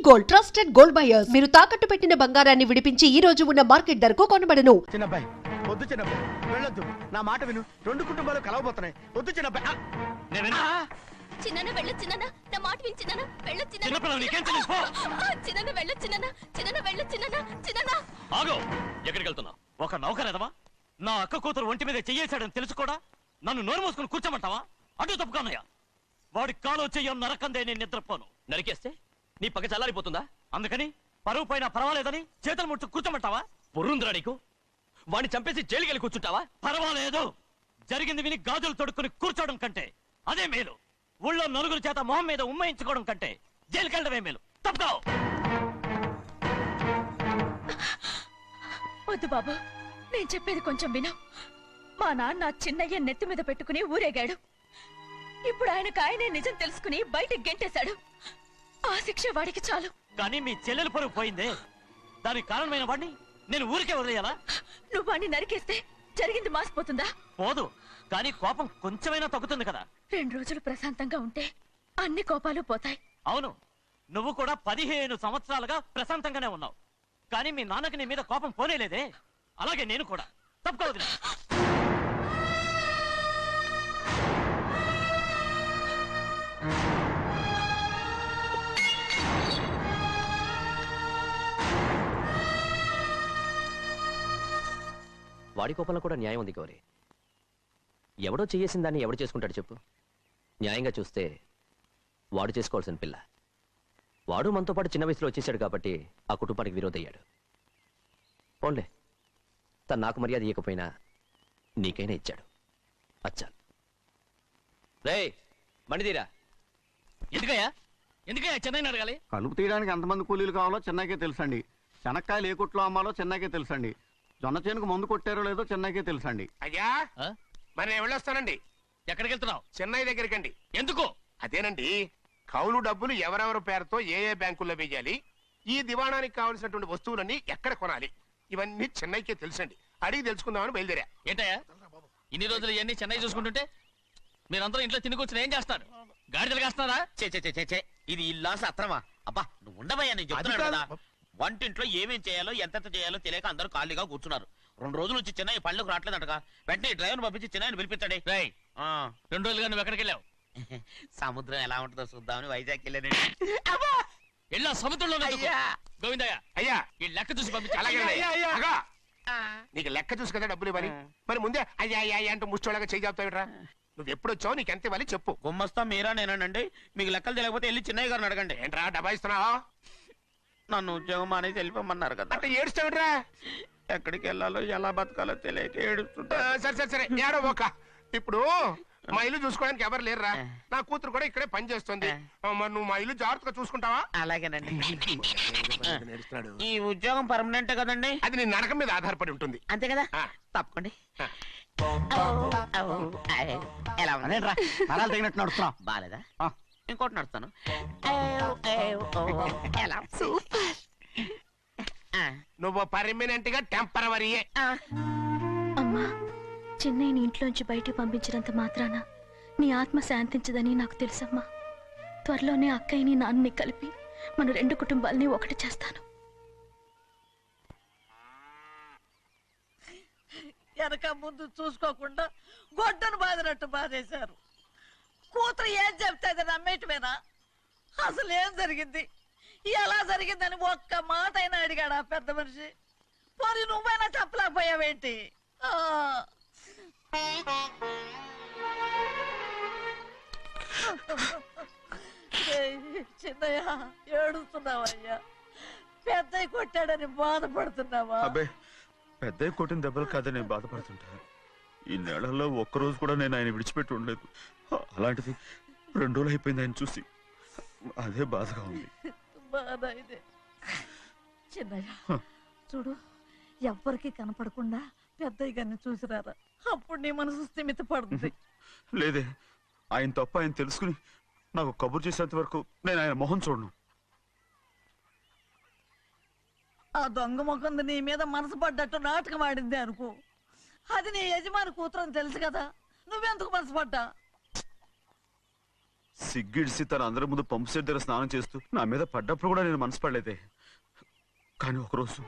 Gold trusted gold buyers మీరు తాకట్టు పెట్టిన బంగారాన్ని విడిపించి ఈ రోజు ఉన్న మార్కెట్ ధరకు కొనబడను. చిన్నబ్బాయి వద్దు, చిన్నబ్బాయి వెళ్ళొద్దు, నా మాట విను. రెండు కుటుంబాలు కలవబోతున్నాయి. వద్దు చిన్నబ్బాయి. చిన్న వెళ్ళ చిన్న నా మాట విని చిన్న వెళ్ళ చిన్న వెళ్ళ చిన్న వెళ్ళ చిన్న ఆగో, ఎక్కడికి వెళ్తున్నావు? ఒక నౌకరేదవా నా అక్క కూతురు ఒంటి మీద చెయ్యేశాడని తెలుసు కూడా నన్ను నోరు మూసుకుని కూర్చోమంటావా? అటు తప్పుకున్నాయా? వాడి కాలో చెయ్యం నరకందే నేను నిద్రపోను. నరికేస్తే నీ పక్క చల్లారిపోతుందా? అందుకని పరువు పైన పర్వాలేదని చేతులు ముట్టు కూర్చోమంటావా? పొర్రుందిరా నీకు? వాడిని చంపేసి జైలుకి వెళ్ళి కూర్చుంటావా? పర్వాలేదు, జరిగింది విని గాజులు తొడుక్కుని కూర్చోవడం కంటే అదే మేలు. ఊళ్ళో నలుగురు చేత మొహం మీద ఉమ్మయించుకోవడం కంటే జైలుకి వెళ్ళడమే మేలు. తప్పుకో. వద్దు బాబు, నేను చెప్పేది కొంచెం విను. మా నాన్న చిన్నయ్య నెత్తి మీద పెట్టుకుని ఊరేగాడు. ఇప్పుడు ఆయననే నిజం తెలుసుకుని బయటకు గెంటేశాడు. ఆ శిక్ష వాడికి చాలు. కానీ మీ చెల్లెలు పరువు పోయిందే, దానికి కారణమైన వాడిని నేను ఊరికే వదిలేయాలా? నువ్వు వాడిని నరికేస్తే జరిగింది మాసిపోతుందా? పోదు, కానీ కోపం కొంచెమైనా తగ్గుతుంది కదా. 2 రోజులు ప్రశాంతంగా ఉంటే అన్ని కోపాలు పోతాయి. అవును, నువ్వు కూడా 15 సంవత్సరాలుగా ప్రశాంతంగానే ఉన్నావు. కానీ మీ నాన్నకి నీ మీద కోపం పోనేలేదే. అలాగే నేను కూడా. తప్పుకోవద్దు. వాడి కోపంలో కూడా న్యాయం ఉంది గౌరీ. ఎవడో చేయేసిన దాన్ని ఎవడు చేసుకుంటాడు చెప్పు? న్యాయంగా చూస్తే వాడు చేసుకోవాల్సిన పిల్ల. వాడు మనతో పాటు చిన్న వయసులో వచ్చేసాడు కాబట్టి ఆ కుటుంబానికి విరోధయ్యాడు. పోన్లే, తను నాకు మర్యాద ఇవ్వకపోయినా నీకైనా ఇచ్చాడు. అచ్చా రే మణిదీరా. ఎందుకయ్యా చెన్నైని అడగాలి? కలుపు తీయడానికి ఎంతమంది కూలీలు కావాలో చెన్నైకే తెలుసండి. శనక్కాయలు ఏ కుట్లో అమ్మాలో చెన్నైకే తెలుసండి. జొన్న చేనుకు మందు కొట్టారో లేదో చెన్నైకే తెలుసండి. అయ్యా, మరి నేను వెళ్ళొస్తానండి. ఎక్కడికి వెళ్తున్నావు? చెన్నై దగ్గరికండి. ఎందుకు? అదేనండి, కౌలు డబ్బులు ఎవరెవరి పేరుతో ఏ ఏ బ్యాంకుల్లో వేయాలి, ఈ దివాణానికి కావలసినటువంటి వస్తువులన్నీ ఎక్కడ కొనాలి, ఇవన్నీ చెన్నైకే తెలుసండి. అడిగి తెలుసుకుందామని బయలుదేరా. ఏంటయ్యా ఇన్ని రోజులు ఇవన్నీ చెన్నై చూసుకుంటుంటే మీరందరూ ఇంట్లో తిని కూర్చుని ఏం చేస్తారు? గాడిదలు కాస్తున్నారా? చే ఇది ఇల్లా సత్రమా? అబ్బా నువ్వు ఉండబోయా, నేను చెప్తున్నాను కదా. వంటింట్లో ఏమేం చేయాలో ఎంతెంత చేయాలో తెలియక అందరూ ఖాళీగా కూర్చున్నారు. 2 రోజులు వచ్చి చెన్నై పళ్ళకు రావట్లేదంటగా. వెంటనే డ్రైవర్ పంపించి చెన్నైని పిలిపించండి. 2 రోజులుగా నువ్వు ఎక్కడికి వెళ్ళావు? సముద్రం ఎలా ఉంటుందో చూద్దామని వైజాగ్ వెళ్ళానండి. వెళ్ళా సముద్రంలో గోవిందయ్య. అయ్యా, ఈ లెక్క చూసి పంపించి. నీకు లెక్క చూసి కదా డబ్బులు ఇవ్వాలి. మరి ముందే అయ్యా అయ్యా అంటూ ముష్టోళ్ళగా చేయి చెప్తావిట్రా. నువ్వు ఎప్పుడు వచ్చావు, నీకు ఎంత ఇవ్వాలి చెప్పు. గుమ్మస్తా మీరా నేనండి. మీకు లెక్కలు తెలియకపోతే వెళ్ళి చెన్నై గారిని అడగండి. ఏంట్రా డబ్బా ఇస్తున్నావా? నన్ను ఉద్యోగం అనేది వెళ్ళిపోమన్నారు కదా. అంటే ఏడుస్తావిట్రా? ఎక్కడికి వెళ్ళాలో ఎలా బతకాలో తెలియక ఏడుస్తుంటా. సరే ఏడో ఒక. ఇప్పుడు మా ఇల్లు చూసుకోవడానికి ఎవరు లేరురా. నా కూతురు కూడా ఇక్కడే పని చేస్తుంది. మరి నువ్వు మా ఇల్లు జాగ్రత్తగా చూసుకుంటావా? అలాగేనండి. ఈ ఉద్యోగం పర్మనెంట్ కదండి? అది నీ నరకం మీద ఆధారపడి ఉంటుంది. అంతే కదా, తప్పకండి. ఎలా అదేంట్రా నరాలు తగినట్టు నడుస్తున్నావు? బాలేదా? ఇంకోటి నడుస్తాను. నువ్వు పర్మనెంట్ గా టెంపరవరీయే. అమ్మా, చెన్నైని ఇంట్లోంచి బయటికి పంపించినంత మాత్రాన నీ ఆత్మ శాంతించదని నాకు తెలుసమ్మా. త్వరలోనే అక్కయ్యని నాన్నని కలిపి మన 2 కుటుంబాలని ఒకటి చేస్తాను. వెనక ముందు చూసుకోకుండా గొడ్డను బాదినట్టు బాధేశారు. కూతురు ఏం చెప్తే నమ్మేటమేనా? అసలు ఏం జరిగింది, ఎలా జరిగిందని ఒక్క మాట అయినా అడిగాడు ఆ పెద్ద మనిషి. పోనీ నువ్వైనా చెప్పలేకపోయావేంటి? చిన్నయ్య, ఏడుస్తున్నావయ్యా? పెద్దయ్య కొట్టాడని బాధపడుతున్నావా? అబ్బే, పెద్దయ్య కొట్టిన దెబ్బలు కాదని బాధపడుతుంటా. ఈ నెలల్లో ఒక్కరోజు కూడా నేను ఆయన విడిచిపెట్టి ఉండలేదు. అలాంటిది 2 రోజులు అయిపోయింది ఆయన చూసి. అదే బాధగా ఉంది. బాధ ఇదే. చిన్నయ్య చూడు, ఎవ్వరికి కనపడకుండా పెద్దయ్య గారిని చూసిరారా, అప్పుడు నీ మనసు స్థిమిత పడుతుంది. లేదే, ఆయన తప్ప ఆయన తెలుసుకుని నాకు కబురు చేసేంత వరకు నేను ఆయన మొహం చూడను. ఆ దొంగ ముఖంది నీ మీద మనసు పడ్డట్టు నాటకం ఆడింది అనుకో. అది నీ యజమాని కూతురని తెలుసు కదా, నువ్వెందుకు మనసు పడ్డా? సిగ్గిడిసి తన అందరి ముందు పంపు సెట్ దగ్గర స్నానం చేస్తూ నా మీద పడ్డప్పుడు కూడా నేను మనసు పడలేదే. కానీ ఒకరోజు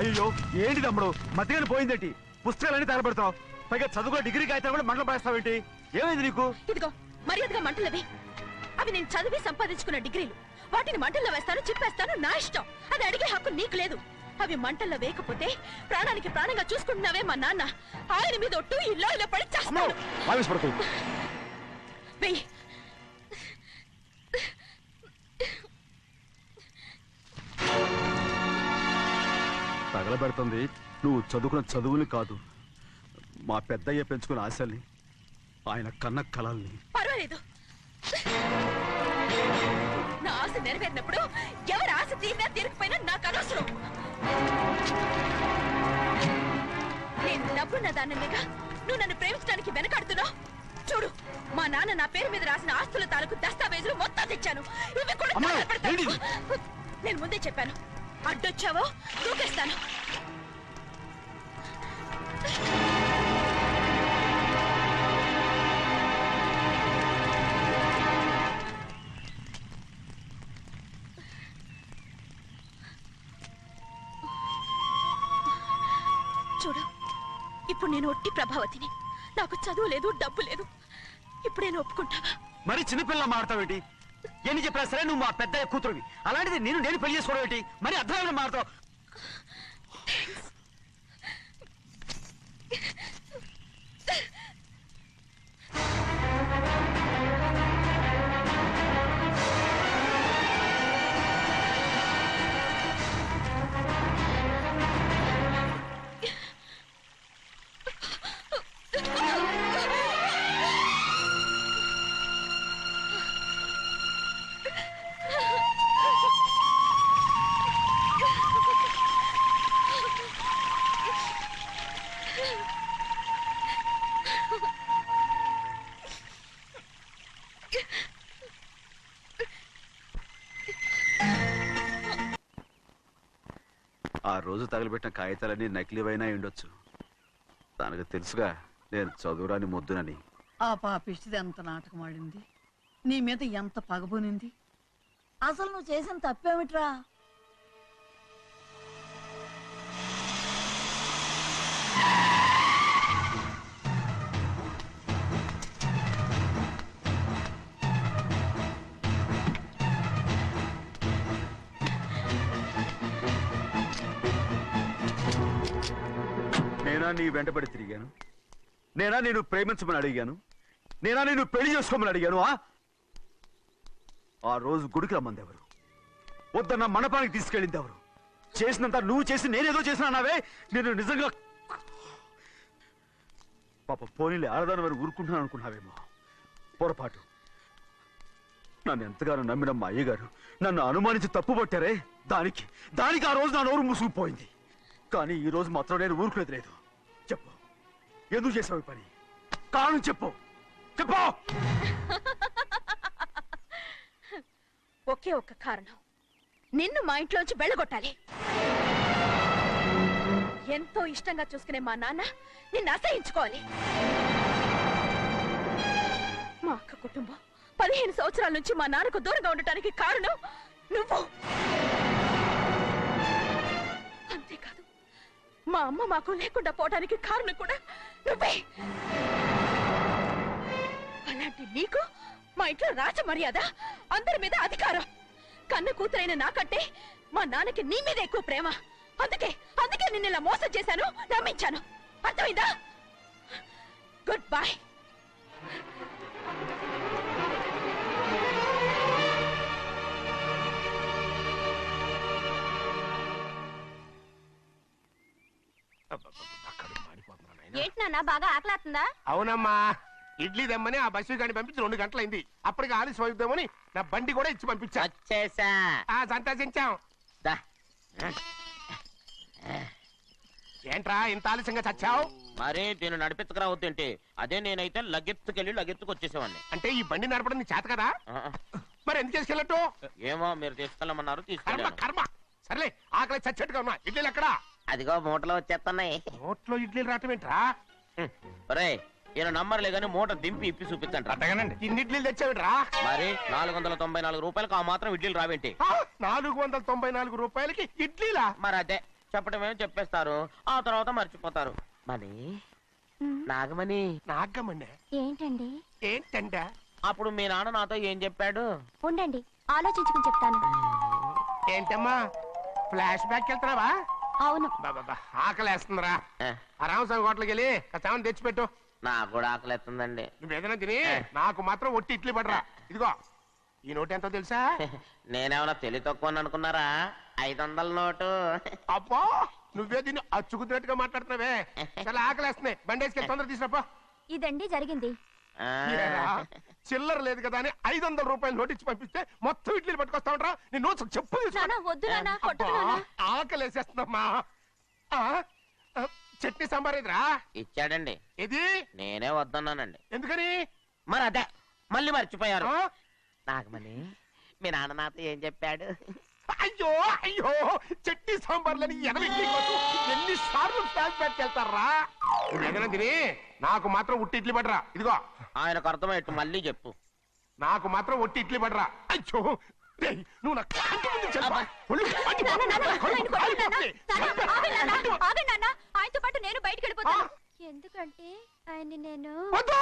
అయ్యో ఏంటి తమ్ముడు మధ్యగానే పోయిందేంటి? పుస్తకాలన్నీ తగలబెడతావు, పైగా చదువుకో డిగ్రీ కాగితాలు కూడా మంటలు పడేస్తావేంటి? ఏమైంది నీకు? ఇదిగో మర్యాదగా మంటలవి. అవి నేను చదివి సంపాదించుకున్న డిగ్రీలు. వాటిని మంటల్లో వేస్తాను, చిప్పేస్తాను, నా ఇష్టం. అది అడిగే హక్కు నీకు లేదు. అవి మంటల్లో వేయకపోతే ప్రాణానికి ప్రాణంగా చూసుకుంటున్నావే మా నాన్న. ఆయన మీద ఒట్టు ఇల్లు ఇలా పడి చేస్తాను. వెయ్యి. తగలబెడుతుంది నువ్వు చదువుకున్న చదువుని కాదు, మా పెద్దయ్య పెంచుకున్న ఆశల్ని, ఆయన కన్న కలల్ని. పర్వాలేదు, నా ఆశ నెరవేరినప్పుడు ఎవరి ఆశ తీరినా తీరకపోయినా నాకు అనవసరం. నేను డబ్బున్న దానిగా నువ్వు నన్ను ప్రేమించడానికి వెనకాడుతున్నావు. చూడు, మా నాన్న నా పేరు మీద రాసిన ఆస్తుల తాలూకు దస్తావేజులు మొత్తం తెచ్చాను. ఇవి కూడా తగలబెడతాను. నేను ముందే చెప్పాను, అడ్డొచ్చావో దూకేస్తాను. చూడు, ఇప్పుడు నేను ఒట్టి ప్రభావతిని. నాకు చదువు లేదు, డబ్బు లేదు. ఇప్పుడు నేను ఒప్పుకుంటావా? మరి చిన్నపిల్ల మాడతావేంటి? ఎన్ని చెప్పినా సరే నువ్వు మా పెద్ద కూతురువి. అలాంటిది నేను పెళ్లి చేసుకోవడం ఏంటి? మరి అర్థమైన మాడతావు. ఆ రోజు తగలబెట్టిన కాగితాలన్నీ నకిలీవైనా ఉండొచ్చు. తనకు తెలుసుగా నేను చదువురాని ముద్దునని. ఆ పాపిష్టిది ఎంత నాటకం ఆడింది, నీ మీద ఎంత పగబోనింది. అసలు నువ్వు చేసిన తప్పేమిట్రా? నేనా నీ వెంటబడి తిరిగాను? నేనా నేను ప్రేమించమని అడిగాను? నేనా నేను పెళ్లి చేసుకోమని అడిగాను? ఆ రోజు గుడికి రమ్మంది ఎవరు? వద్దన్న మండపానికి తీసుకెళ్ళింది ఎవరు? చేసినంత నువ్వు చేసి నేనేదో చేసినావే. నేను నిజంగా పాప పోనీలే ఆడదాని వారు ఊరుకుంటున్నాను అనుకున్నావేమో. పొరపాటు. నన్ను ఎంతగానో నమ్మిన మా అయ్యగారు నన్ను అనుమానించి తప్పు పట్టారే, దానికి ఆ రోజు నా నోరు మూసుకుపోయింది. కానీ ఈ రోజు మాత్రం నేను ఊరుకునేది లేదు. చెప్పు, ఎందుకు చేసావు పని? కారణం చెప్పు. ఒకే ఒక్క కారణం, నిన్ను మా ఇంట్లోంచి వెళ్ళగొట్టాలి. ఎంతో ఇష్టంగా చూసుకునే మా నాన్న నిన్ను అసహించుకోవాలి. మా అక్క కుటుంబం 15 సంవత్సరాల నుంచి మా నాన్నకు దూరంగా ఉండటానికి కారణం నువ్వు. అంతేకాదు, మా అమ్మ మాకు లేకుండా పోవడానికి కారణం కూడా నువ్వే. అలాంటి నీకు మా ఇంట్లో రాజ మర్యాద, అందరి మీద అధికారం. కన్న కూతురైన నాకంటే మా నాన్నకి నీ మీద ఎక్కువ ప్రేమ. అందుకే నిన్ను ఇలా మోసం చేశాను, నమ్మించాను. అర్థమైందా? Good bye. ఏంటి నాన్న, బాగా ఆకలాతుందా? అవునమ్మా, ఇడ్లీ దమ్మని ఆ బస్సు గాని పంపించి 2 గంటలైంది. అప్పటికి ఆలస్యం అవుతామని నా బండి కూడా ఇచ్చి పంపించా. సంతోషించాం. ఏంట్రా ఇంత ఆలస్యంగా చచ్చావు? మరే దీన్ని నడిపెత్తుకురావద్దేంటి? అదే నేనైతే లగెత్తుకు వచ్చేసేవాడిని. అంటే ఈ బండి నడపడం నీ చేత కదా? మరి ఎందుకు చేసుకెళ్ళట్టు? ఏమో మీరు తీసుకెళ్ళమన్నారు, కర్మ తీసుకెళ్ళాను. కర్మ. సర్లే, ఆకలి చచ్చేట్టుగా ఉన్నా. ఇడ్లీలు ఎక్కడా? అదిగో మూటలో వచ్చేస్తున్నాయి. నోట్లో ఇడ్లీలు రావటం ఏంట్రా? ఒరే, ఈయన నంబర్లే గానీ మూట దింపి ఇప్పి చూపించండి. అట్టగానండి. ఇన్ని ఇడ్లీలు తెచ్చావిడ్రా? మరి 494 రూపాయలకు ఆ మాత్రం ఇడ్లీలు రావేంటి? 494 రూపాయలకి ఇడ్లీలా? మరి అదే చెప్పడమేమో చెప్పేస్తారు, ఆ తర్వాత మర్చిపోతారు. మనీ నాగమణి. నాగమణి ఏంటండి? ఏంటంట? అప్పుడు మీ నాన్న నాతో ఏం చెప్పాడు? ఉండండి, ఆలోచించుకుని చెప్తాను. ఏంటమ్మా ఫ్లాష్ బ్యాక్ వెళ్తున్నావా? అవును. బాబా ఆకలేస్తుందిరా. ఏ, ఆ రామస్వామి హోటల్కి వెళ్ళి కచ్చామని తెచ్చిపెట్టు. నాకు కూడా ఆకలిస్తుందండి. నువ్వేదైనా తిని నాకు మాత్రం ఒట్టి ఇడ్లీ పడరా. ఇదిగో ఈ నోటు ఎంతో తెలుసా? నేనేమన్నా తెలివి తక్కువ అనుకున్నారా? 500 నోటు. అబ్బో నువ్వే దీన్ని అచ్చుకుతున్నట్టుగా మాట్లాడుతున్నావే. చాలా ఆకలేస్తున్నాయి, బండేసుకెళ్ళి తొందర తీసినప్ప. ఇదండి జరిగింది. ఆ, చిల్లర లేదు కదా అని 500 రూపాయలు నోటు ఇచ్చి పంపిస్తే మొత్తం ఇడ్లీలు పట్టుకొస్తా ఉంటా. నీ నోట్స్ చెప్పు తీసుకో. నాన్న, వద్దు నాన్న, కొట్టకు అబ్బా, నాన్న. ఆకలేసేస్తుందమ్మా. ఆ, ఆ, చట్నీ సాంబార్ ఇదిరా? ఇచ్చాడండి. ఇది నేనే వద్దన్నానండి. ఎందుకని? మరి అదే మళ్ళీ మర్చిపోయారు. ఆ? నాగమణి మీ నాన్న నాతో ఏం చెప్పాడు? అయ్యో అయ్యో చట్నీ సాంబార్లని ఎన్ని సార్లు ఫ్లాష్ బ్యాక్ వెళ్తారా? ఏదైనా తిని నాకు మాత్రం ఉట్టి ఇడ్లీ పడరా. ఇదిగో ఆయనకు అర్థమయ్యట్టు మళ్ళీ చెప్పు. నాకు మాత్రం ఒట్టి ఇడ్లీ పడరా. అయ్యో రేయ్, నువ్వు నా కంటి ముందు చల్పా. ఒళ్ళు మండిపోతుంది. కడుపు కాలిపోతుంది. ఆగండి నాన్న, ఆయనతో పాటు నేను బయటికి వెళ్ళిపోతాను. ఎందుకంటే ఆయన్ని నేను వద్దు!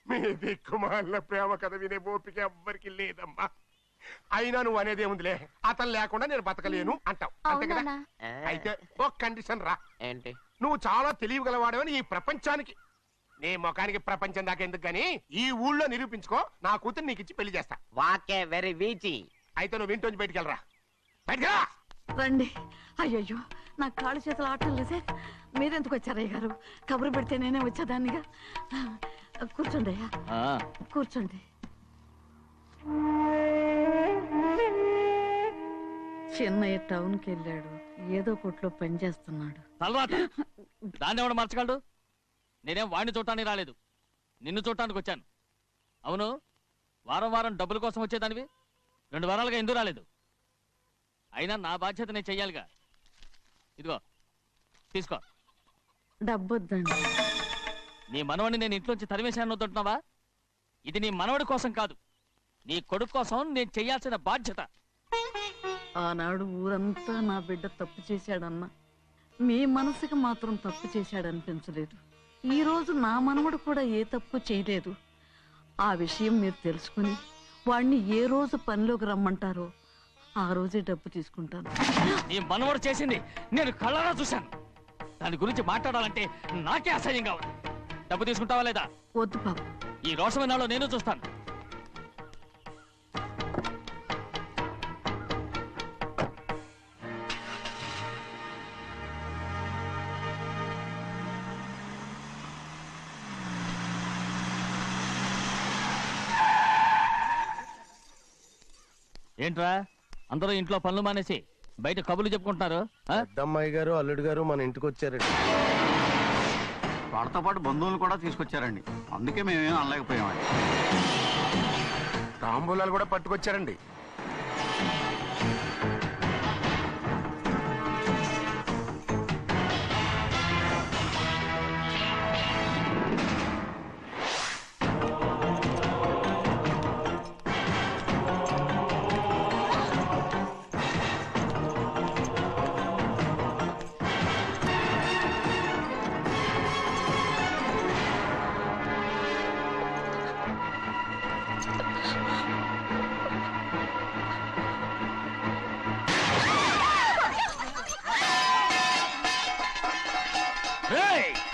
మీ దిక్కుమాలిన ప్రేమ కథ వినే ఓపిక ఎవ్వరికి లేదమ్మా. అయినా నువ్వు అనేదేముందిలే, అతను లేకుండా నేను బతకలేను అంటావు అంతే కదా? అవునా? ఆ, అయితే ఒక కండిషన్ రా. ఏంటి? నువ్వు చాలా తెలియగలవాడవని ఈ ప్రపంచానికి, నీ ముఖానికి ప్రపంచం దాకా ఎందుకు గాని ఈ ఊళ్ళో నిరూపించుకో. నా కూతురు నీకు ఇచ్చి పెళ్లి చేస్తా. వాకే వెరీ వీచి. అయితే నువ్వు ఇంటి నుంచి బయటికి వెళ్ళరా. బయటికి రా. రండి. అయ్యయ్యో నా కాళ్ళు చేతులు ఆటం లేదే. మీరెందుకు వచ్చారయ్య గారు? కబురు పెడితే నేనే వచ్చేదాన్నిగా. కూర్చోండి అయ్యా, కూర్చోండి. చిన్నయ్య టౌన్కి వెళ్ళాడు, ఏదో కొట్లో పని చేస్తున్నాడు. దాన్ని ఎవడు మార్చగలడు? నేనేం వాడిని చూడటానికి రాలేదు, నిన్ను చూడటానికి వచ్చాను. అవును, వారం వారం డబ్బుల కోసం వచ్చేదానివి 2 వారాలుగా ఎందుకు రాలేదు? అయినా నా బాధ్యత నేను చెయ్యాలిగా. ఇదిగో తీసుకో. డబ్బొద్దండి. నీ మనవడిని నేను ఇంట్లోంచి తరిమేశాను వద్దంటున్నావా? ఇది నీ మనవడి కోసం కాదు, నీ కొడుకు కోసం నేను చెయ్యాల్సిన బాధ్యత. ఆనాడు ఊరంతా నా బిడ్డ తప్పు చేశాడన్నా, మీ మనసుకి మాత్రం తప్పు చేశాడనిపించలేదు. ఈ రోజు నా మనవడు కూడా ఏ తప్పు చేయలేదు. ఆ విషయం మీరు తెలుసుకుని వాణ్ణి ఏ రోజు పనిలోకి రమ్మంటారో ఆ రోజే డబ్బు తీసుకుంటాను. నీ మనవడు చేసింది నేను కళ్ళారా చూశాను. దాని గురించి మాట్లాడాలంటే నాకే అసహ్యంగా ఉంది. డబ్బు తీసుకుంటావా లేదా? వద్దు బాబు. ఈ రోషమైన నాలో నేను చూస్తాను. ఏంట్రా అందరూ ఇంట్లో పనులు మానేసి బయట కబుర్లు చెప్పుకుంటున్నారు? పెద్దమ్మాయి గారు అల్లుడు గారు మన ఇంటికి వచ్చారండి. వాళ్ళతో పాటు బంధువులు కూడా తీసుకొచ్చారండి, అందుకే మేమేం అనలేకపోయామండి. తాంబూలాలు కూడా పట్టుకొచ్చారండి.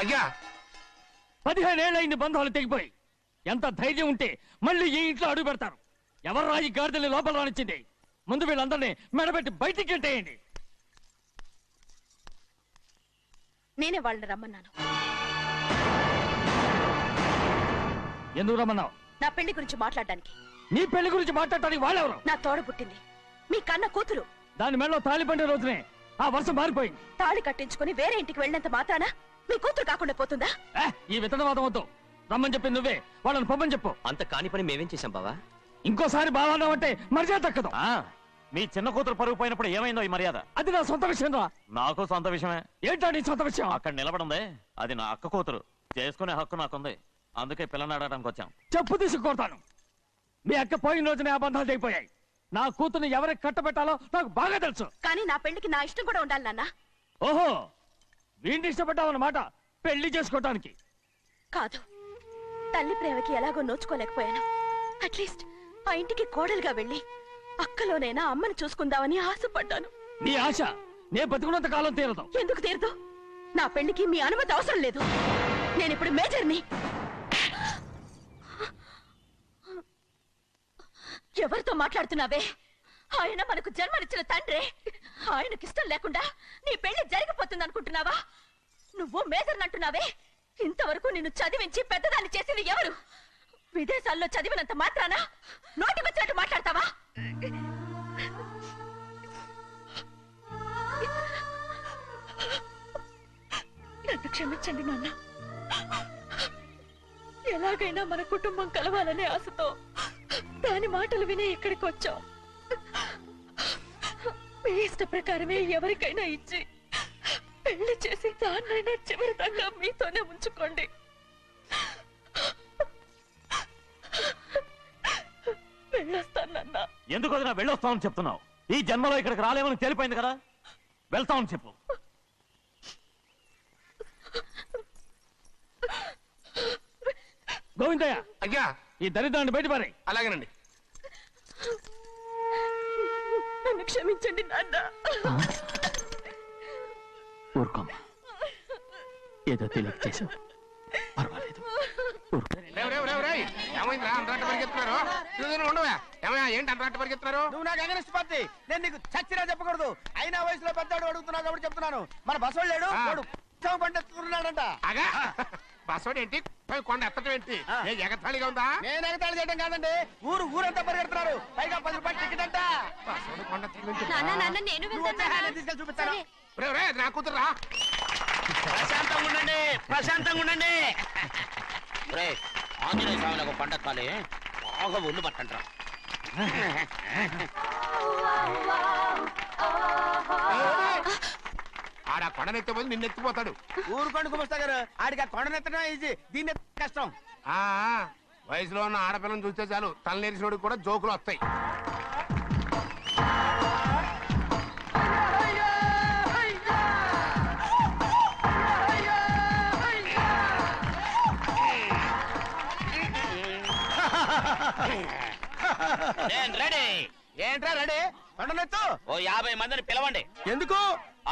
అయ్యా 15 ఏళ్ళైంది బంధాలు తెగిపోయి. ఎంత ధైర్యం ఉంటే మళ్ళీ ఈ ఇంట్లో అడుగు పెడతారు? ఎవరు రాయి గాడిదల్ని లోపల రానిచ్చింది? ముందు వీళ్ళందరినీ మెడబెట్టి బయటికి గెంటేయండి. నేనే వాళ్ళని రమ్మన్నాను. ఎందుకు రమ్మన్నావు? నా పెళ్లి గురించి మాట్లాడడానికి. నీ పెళ్లి గురించి మాట్లాడటానికి వాళ్ళెవరు? నా తోడ పుట్టింది, మీ కన్న కూతురు. దాని మెడలో తాళి పండే రోజునే ఆ వర్షం మారిపోయింది. తాళి కట్టించుకుని వేరే ఇంటికి వెళ్ళినంత మాత్రాన మీ కూతురు కాకుండా పోతుందా? ఈ విత్తనవాదం వద్దు. రమ్మని చెప్పి నువ్వే వాళ్ళని పంపని చెప్పు. అంత కాని పని మేమేం చేశాం బావా? ఇంకోసారి బావాన్నావంటే మర్యాద దక్కదు. మీ చిన్న కూతురు పరుగు పోయినప్పుడు ఏమైందో ఈ మర్యాద? అది నా సొంత విషయం రా. నాకు సొంత విషయమే. ఏంటో నీ సొంత విషయం? అక్కడ నిలబడిందే అది నా అక్క కూతురు. చేసుకునే హక్కు నాకుంది, అందుకే పిల్లని అడగడానికి వచ్చాం. చెప్పు తీసుకొడతాను. మీ అక్క పోయిన రోజునే అబద్ధాలు అయిపోయాయి. నా కూతుర్ని ఎవరికి కట్టబెట్టాలో నాకు బాగా తెలుసు. కానీ నా పెళ్లికి నా ఇష్టం కూడా ఉండాలి నాన్న. ఓహో, వీడిని ఇష్టపడ్డావన్నమాట పెళ్లి చేసుకోవటానికి. కాదు, తల్లి ప్రేమకి ఎలాగో నోచుకోలేకపోయాను. అట్లీస్ట్ ఆ ఇంటికి కోడలుగా వెళ్ళి అక్కలోనైనా అమ్మని చూసుకుందామని ఆశపడ్డాను. నీ ఆశ నే బతుకున్నంత కాలం తీరదు. ఎందుకు తీరదు? నా పెళ్లికి మీ అనుమతి అవసరం లేదు. నేనిప్పుడు మేజర్ని. ఎవరితో మాట్లాడుతున్నావే? ఆయన మనకు జన్మనిచ్చిన తండ్రి. ఆయనకిష్టం లేకుండా నీ పెళ్లి జరిగిపోతుంది అనుకుంటున్నావా? నువ్వు మేజర్ని అంటున్నావే. ఇంతవరకు నిన్ను చదివించి పెద్దదాన్ని చేసింది ఎవరు? విదేశాల్లో చదివినంత మాత్రాన నోటికొచ్చినట్టు మాట్లాడతావా? నన్ను క్షమించండి నాన్న. ఎలాగైనా మన కుటుంబం కలవాలనే ఆశతో దాని మాటలు వినే ఇక్కడికి వచ్చాం. మీ ఇష్ట ప్రకారమే ఎవరికైనా ఇచ్చి పెళ్లి చేసి దాన్నైనా చివరి దాకా మీతోనే ఉంచుకోండి. వెళ్ళొస్తానన్నా. ఎందుకు వదినా వెళ్ళొస్తామని చెప్తున్నావు? ఈ జన్మలో ఇక్కడికి రాలేమని తెలిపోయింది కదా, వెళ్తామని చెప్పు. గోవిందయ్య, అయ్యా ఈ దరిద్రాన్ని బయటపడి. అలాగేనండి. నన్ను క్షమించండి నాన్న. ఊరుకోమ్మా, ఏదో తెలియక చేసావు, పర్వాలేదు. ఏమైందిరా అంతరాట పరిగెత్తున్నారు? ఉండవా? ఏమయ్యా ఏంటి అంతరాట పరిగెత్తున్నారు? నువ్వు నాకు అగనిస్ట్ పార్టీ. నేను నీకు చచ్చినా చెప్పకూడదు. అయినా వయసులో పెద్దవాడు అడుగుతున్నావు కాబట్టి చెప్తున్నాను. మన బసోడు లేడు, వాడు పండిస్తున్నాడంట. అగా బసోడు ఏంటి, కొండ ఎత్తడం ఏంటి? ఏ ఎగతాళిగా ఉందా? నేను ఎగతాళి చేయడం కాదండి, ఊరంతా పరిగెడుతున్నారు. పైగా 10 రూపాయలు టికెట్ అంట. బసోడు కొండ తీసుకెళ్ళి చూపిస్తాను. నా కూతురా. ప్రశాంతంగా ఉండండి, ప్రశాంతంగా ఉండండి. ఆంజనేయ స్వామిని ఒక పంట కాలే బాగా ఒళ్ళు పట్టంటారా. ఆడ కొండనెత్తే పోయి నిన్నెత్తిపోతాడు. ఊరుకోండి కుమస్తా గారు, ఆడికి ఆ కొండనెత్తడం ఈజీ, దీన్ని కష్టం. వయసులో ఉన్న ఆడపిల్లని చూస్తే చాలు తలనేరిసినోడికి కూడా జోకులు వస్తాయి. ఏంట్రా రెడీ? కొండనెత్తు. ఓ 50 మందిని పిలవండి. ఎందుకు?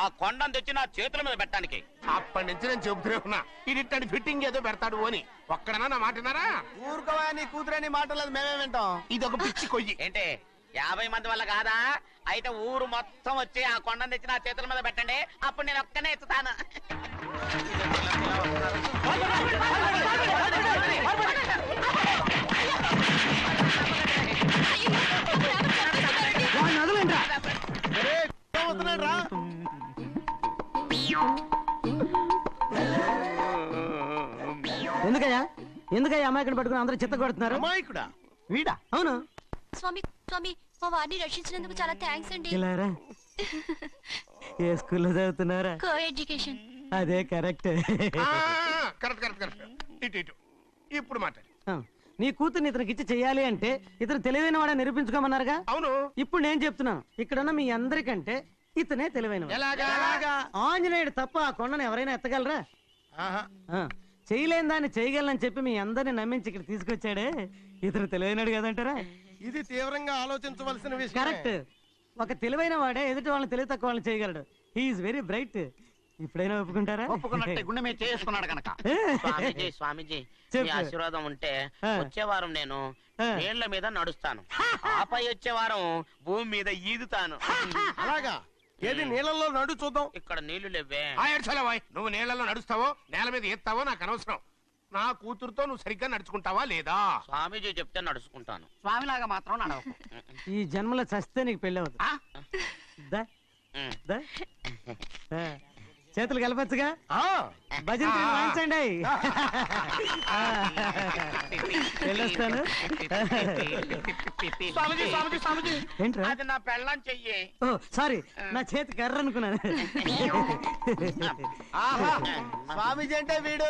ఆ కొండను తెచ్చి నా చేతుల మీద పెట్టడానికి. అప్పటి నుంచి నేను చెబుతూనే ఉన్నా, ఇది ఫిట్టింగ్ ఏదో పెడతాడు అని. ఒక్కడనా నా మాటనారా? ఊరుకోవా, నీ కూతురని మాటలేదు, మేమే వింటాం. ఇది ఒక పిచ్చి కొయ్యి. ఏంటి 50 మంది వల్ల కాదా? అయితే ఊరు మొత్తం వచ్చి ఆ కొండను తెచ్చి నా చేతుల మీద పెట్టండి, అప్పుడు నేను ఒక్కనే ఎత్తుతాను. ఎందుకయ్యా అమాయకుని పట్టుకుని అందరూ చిత్త కొడుతున్నారు? అమాయకుడా? వీడా? అవును. స్వామి స్వామి, మా వారిని రక్షించినందుకు చాలా థ్యాంక్స్ అండి. ఏ స్కూల్లో చదువుతున్నారా? Co education. అదే కరెక్ట్. Correct correct correct. ఇటు ఇప్పుడు మాట్లాడు. నీ కూతుర్ని ఇతనికి ఇచ్చి చెయ్యాలి అంటే ఇతను తెలివైన వాడని నిరూపించుకోమన్నారుగా. అవును. ఇప్పుడు నేను చెప్తున్నాను, ఇక్కడున్న మీ అందరికంటే ఇతనే తెలివైన. ఆంజనేయుడు తప్ప ఆ కొండను ఎవరైనా ఎత్తగలరా? చేయలేని దాన్ని చేయగలనని చెప్పి మీ అందరిని నమ్మించి ఇక్కడ తీసుకొచ్చాడే, ఇతను తెలివైనడు కదంటారా? ఇది తీవ్రంగా ఆలోచించవలసిన విషయం. కరెక్ట్. ఒక తెలివైన వాడే ఎదుటి వాళ్ళని తెలివి తక్కువ వాళ్ళని చేయగలడు. He is very bright. ఇప్పుడైనా ఒప్పుకుంటారా? ఒప్పుకున్నట్టే, గుండె మీద చేసుకున్నాడు కనుక. స్వామీజీ మీ ఆశీర్వాదం ఉంటే వచ్చే వారం నేను నీళ్ల మీద నడుస్తాను, ఆపై వచ్చే వారం భూమి మీద ఈదుతాను. అలాగా? ఏది నీళ్ళల్లో నడు చూద్దాం. ఇక్కడ నీళ్లు లేవే. నువ్వు నీళ్లలో నడుస్తావో నేల మీద ఎత్తావో నాకు అనవసరం. నా కూతురుతో నువ్వు సరిగ్గా నడుచుకుంటావా లేదా? స్వామీజీ చెప్తే నడుచుకుంటాను. స్వామిలాగా మాత్రం నడవకు. ఈ జన్మలో చస్తే నీకు పెళ్ళి అవుతుంది. చేతులు కలపచ్చుగా భజన వాయించండి వెళ్ళొస్తాను స్వామిజీ స్వామిజీ స్వామిజీ ఏంట్రా అది నా పెళ్ళం చెయ్యి. ఓ సారీ నా చేతి కర్ర అనుకున్నాను స్వామీజీ అంటే వీడు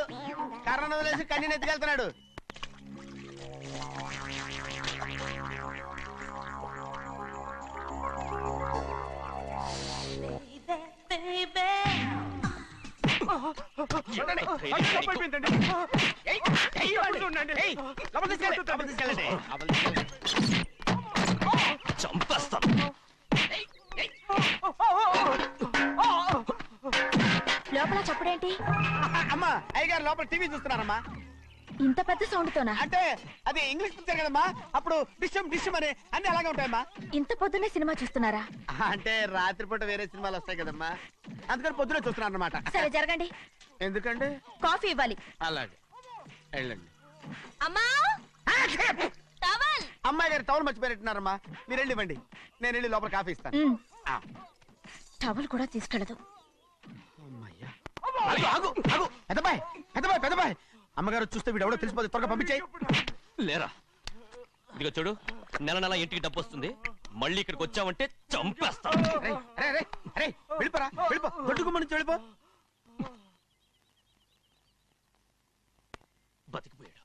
కర్రను వదిలేసి కన్నీని ఎత్తుకెళ్తున్నాడు. చూడండి. అయిపోయిందండి. ఏయ్, ఏయ్, ఉండండి. ఏయ్, లోపలికి తీసుకెళ్ళండి, లోపలికి తీసుకెళ్ళండి. చంపేస్తాను. లోపల చప్పుడేంటి? అమ్మా అయ్యగారు లోపల టీవీ చూస్తున్నారమ్మా. ఇంత పెద్ద సౌండ్ తోనా? అంటే అది ఇంగ్లీష్ పిక్చర్ కదమ్మా, అప్పుడు డిషమ్ డిషమ్ అని అన్ని అలాగే ఉంటాయమ్మా. ఇంత పొద్దున్నే సినిమా చూస్తున్నారా? అంటే రాత్రిపూట వేరే సినిమాలు వస్తాయి కదమ్మా, అందుకని పొద్దునే చూస్తున్నాను అనమాట. సరే జరగండి. ఎందుకండి? కాఫీ ఇవ్వాలి. అలాగే వెళ్ళండి. అమ్మా టవల్. అమ్మాయి గారు టవల్ మర్చిపోయినట్టున్నారమ్మా, మీరు వెళ్ళి ఇవ్వండి, నేను వెళ్ళి లోపల కాఫీ ఇస్తాను. టవల్ కూడా తీసుకెళ్ళదు. ఆగు, ఆగు. పెద్దబాయ్ పెద్దబాయ్ పెద్దబాయ్, అమ్మగారు చూస్తే వీడు ఎవడో తెలిసిపోతే త్వరగా పంపించాయి. లేరా ఇదిగో చూడు, నెల నెల ఇంటికి డబ్బు వస్తుంది, మళ్ళీ ఇక్కడికి వచ్చావంటే చంపేస్తా. వెళ్ళిపోరా, వెళ్ళిపో, దొడ్డుకుమ్మ నుంచి వెళ్ళిపో. బతికిపోయాడు.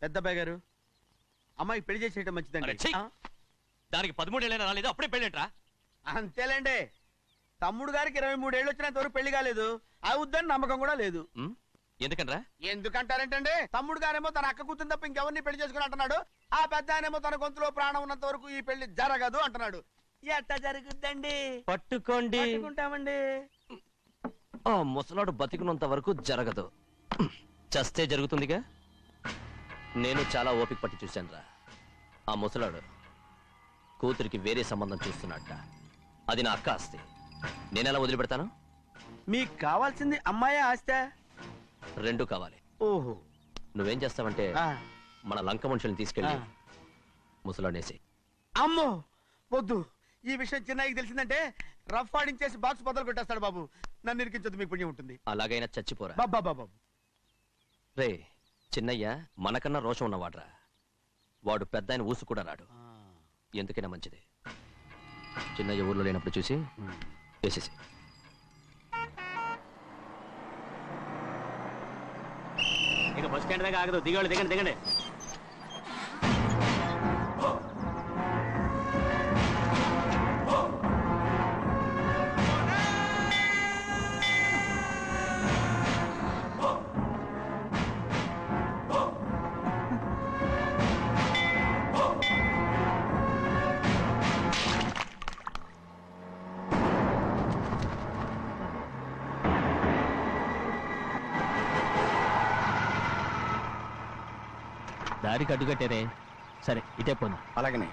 పెద్దబాయ్ గారు, అమ్మాయి పెళ్లి చేసేయటం మంచిదండి. దానికి 13 ఏళ్ళైనా రాలేదు, అప్పుడే పెళ్ళేంట్రా? అంతేలేండి, తమ్ముడు గారికి 23 ఏళ్ళు వచ్చినంత వరకు పెళ్లి కాలేదు, అవుద్దని నమ్మకం కూడా లేదు. ఎందుకనరా? ఎందుకంటారేంటండి, తమ్ముడు గారేమో తన అక్క కూతురు తప్ప ఇంకెవరిని పెళ్లి చేసుకుని అంటున్నాడు, ఆ పెద్ద ఆయనేమో తన గొంతులో ప్రాణం ఉన్నంత వరకు ఈ పెళ్లి జరగదు అంటున్నాడు. ఎట్ట జరుగుద్దండి? పట్టుకోండి. పట్టుకుంటామండి. ఆ ముసలాడు బతికినంత వరకు జరగదు, చస్తే జరుగుతుందిగా. నేను చాలా ఓపిక పట్టి చూశానురా. ఆ ముసలాడు కూతురికి వేరే సంబంధం చూస్తున్నట్ట. అది నా అక్క ఆస్తి, నేనెలా వదిలిపెడతాను? మీకు కావాల్సింది అమ్మాయి ఆస్తి? రెండు కావాలి. ఓహో. నువ్వేం చేస్తావంటే మన లంక మనుషుల్ని తీసుకెళ్ళి ముసలాడేసి. అమ్మో వద్దు, ఈ విషయం చిన్నయ్యకి తెలిసిందంటే రఫ్ ఆడించేసి బాక్స్ బదులు కొట్టేస్తాడు బాబు. నన్ను ఇరికించొద్దు, మీకు పుణ్యం ఉంటుంది. అలాగైనా చచ్చిపోరా. బాబా రే చిన్నయ్య మనకన్నా రోషం ఉన్నవాడ్రా, వాడు పెద్ద ఆయన ఊసు కూడా రాడు. ఎందుకైనా మంచిది చిన్నయ్య ఊర్లో లేనప్పుడు చూసి వేసేసి. ఇక బస్ స్టాండ్ దాకా ఆగదు, దిగండి దిగండి దిగండి. దారికి అడ్డుకట్టారే, సరే ఇటే పోను. అలాగనే.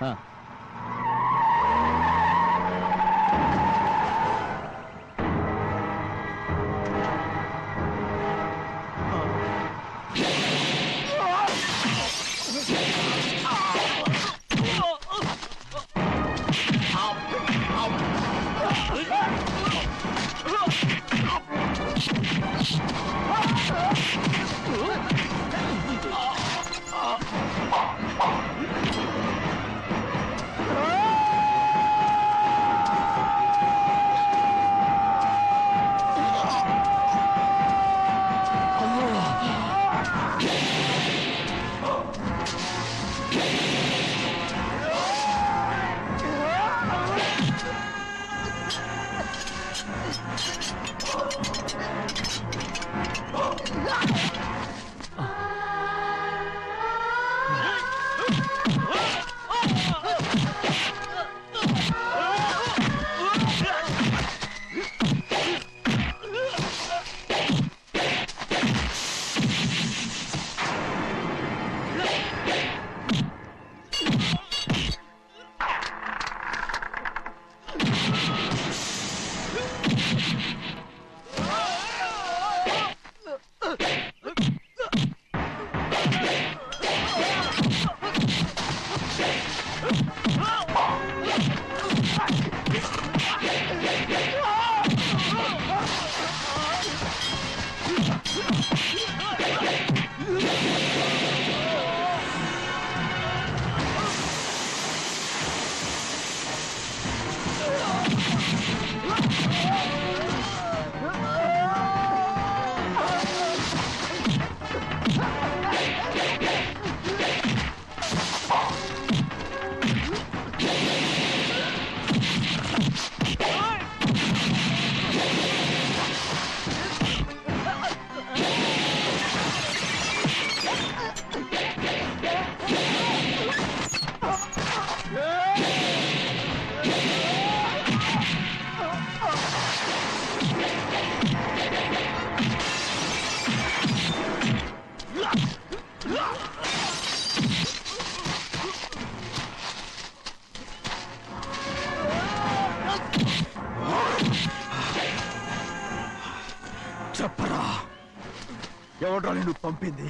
ఎవడ్రా నిన్ను పంపింది?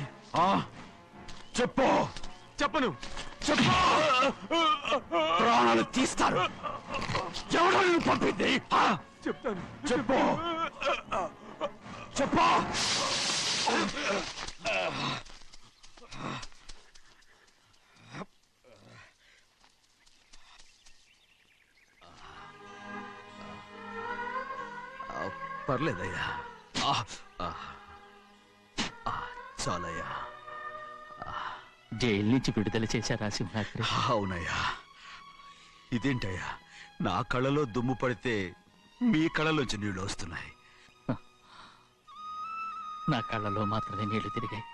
చెప్పు. చెప్పను. చెప్పు. ప్రాణాలు తీస్తారు. ఎవడ్రా నిన్ను పంపింది? చెప్తాను. చెప్పు. చెప్పు. పర్లేదయ్యా. చాలయ్యా. జైలు నుంచి విడుదల చేశారా సింహాద్రి? అవునయ్యా. ఇదేంటయ్యా, నా కళ్ళలో దుమ్ము పడితే మీ కళ్ళలోంచి నీళ్లు వస్తున్నాయి. నా కళ్ళలో మాత్రమే నీళ్లు తిరిగాయి,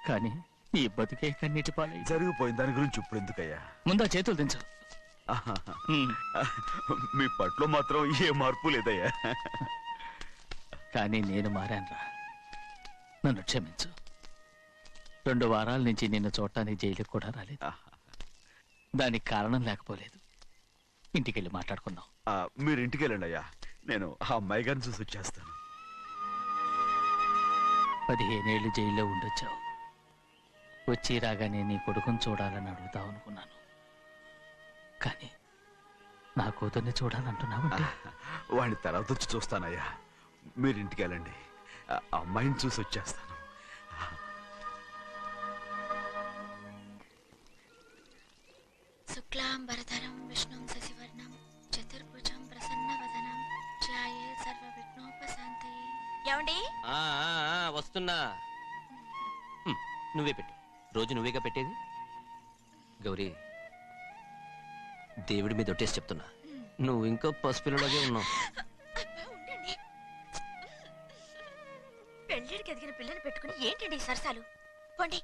కానీ ఈ బతుకే కన్నీటి పాలై. జరిగిపోయిన దాని గురించి ఇప్పుడు ఎందుకయ్యా? ముందా చేతులు దించు. మీ పట్లో మాత్రం ఏ మార్పు లేదయ్యా. కానీ నేను మారానురా, నన్ను క్షమించు. 2 వారాల నుంచి నిన్ను చూడటానికి జైలుకి కూడా రాలేదు. దానికి కారణం లేకపోలేదు. ఇంటికెళ్ళి మాట్లాడుకుందాం. మీరు ఇంటికి వెళ్ళండి అయ్యా, నేను ఆ అమ్మాయి గారిని చూసి వచ్చేస్తాను. 15 ఏళ్ళు జైల్లో ఉండొచ్చావు. వచ్చి రాగానే నీ కొడుకుని చూడాలని అడుగుతావు అనుకున్నాను, కానీ నా కూతుర్ని చూడాలంటున్నావు. వాడిని తర్వాత వచ్చి చూస్తానయ్యా. మీరు ఇంటికి వెళ్ళండి, అమ్మాయిని చూసి వచ్చేస్తాను. శుక్లాంబరధరం విష్ణుం శశివర్ణం చతుర్భుజం ప్రసన్నవదనం ధ్యాయే సర్వవిఘ్నోపశాంతయే. ఏమండి? వస్తున్నా. నువ్వే పెట్టు. రోజు నువ్వేగా పెట్టేది. గౌరీ, దేవుడి మీద ఒట్టేసి చెప్తున్నా, నువ్వు ఇంకా పసిపిల్లలాగే ఉన్నావు. పెళ్ళిడికి ఎదిగిన పిల్లని పెట్టుకుని ఏంటండి సరసాలు? పోండి.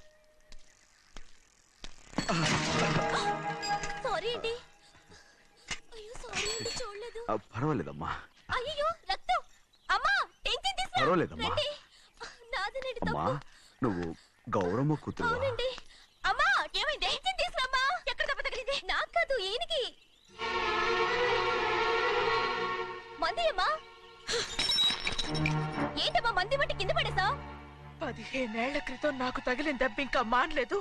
సారీ అండి. అయ్యో సారీ అండి, చూడలేదు. పర్వాలేదమ్మా. అయ్యో రక్తం. అమ్మా టెన్షన్ తీసుకో. పర్వాలేదమ్మా. నాదనండి అమ్మా, తప్పు. నువ్వు గౌరమ్మ కూతురు. అవునండి. అమ్మా ఏమైంది? టెన్షన్ తీసుకురామ్మా. ఎక్కడ దెబ్బ తగిలింది? నాకు కాదు, ఈయనకి. మంది అమ్మా. ఏంటమ్మా మంది బట్టి కింద పడేసా? 15 ఏళ్ల క్రితం నాకు తగిలిన దెబ్బ ఇంకా మానలేదు.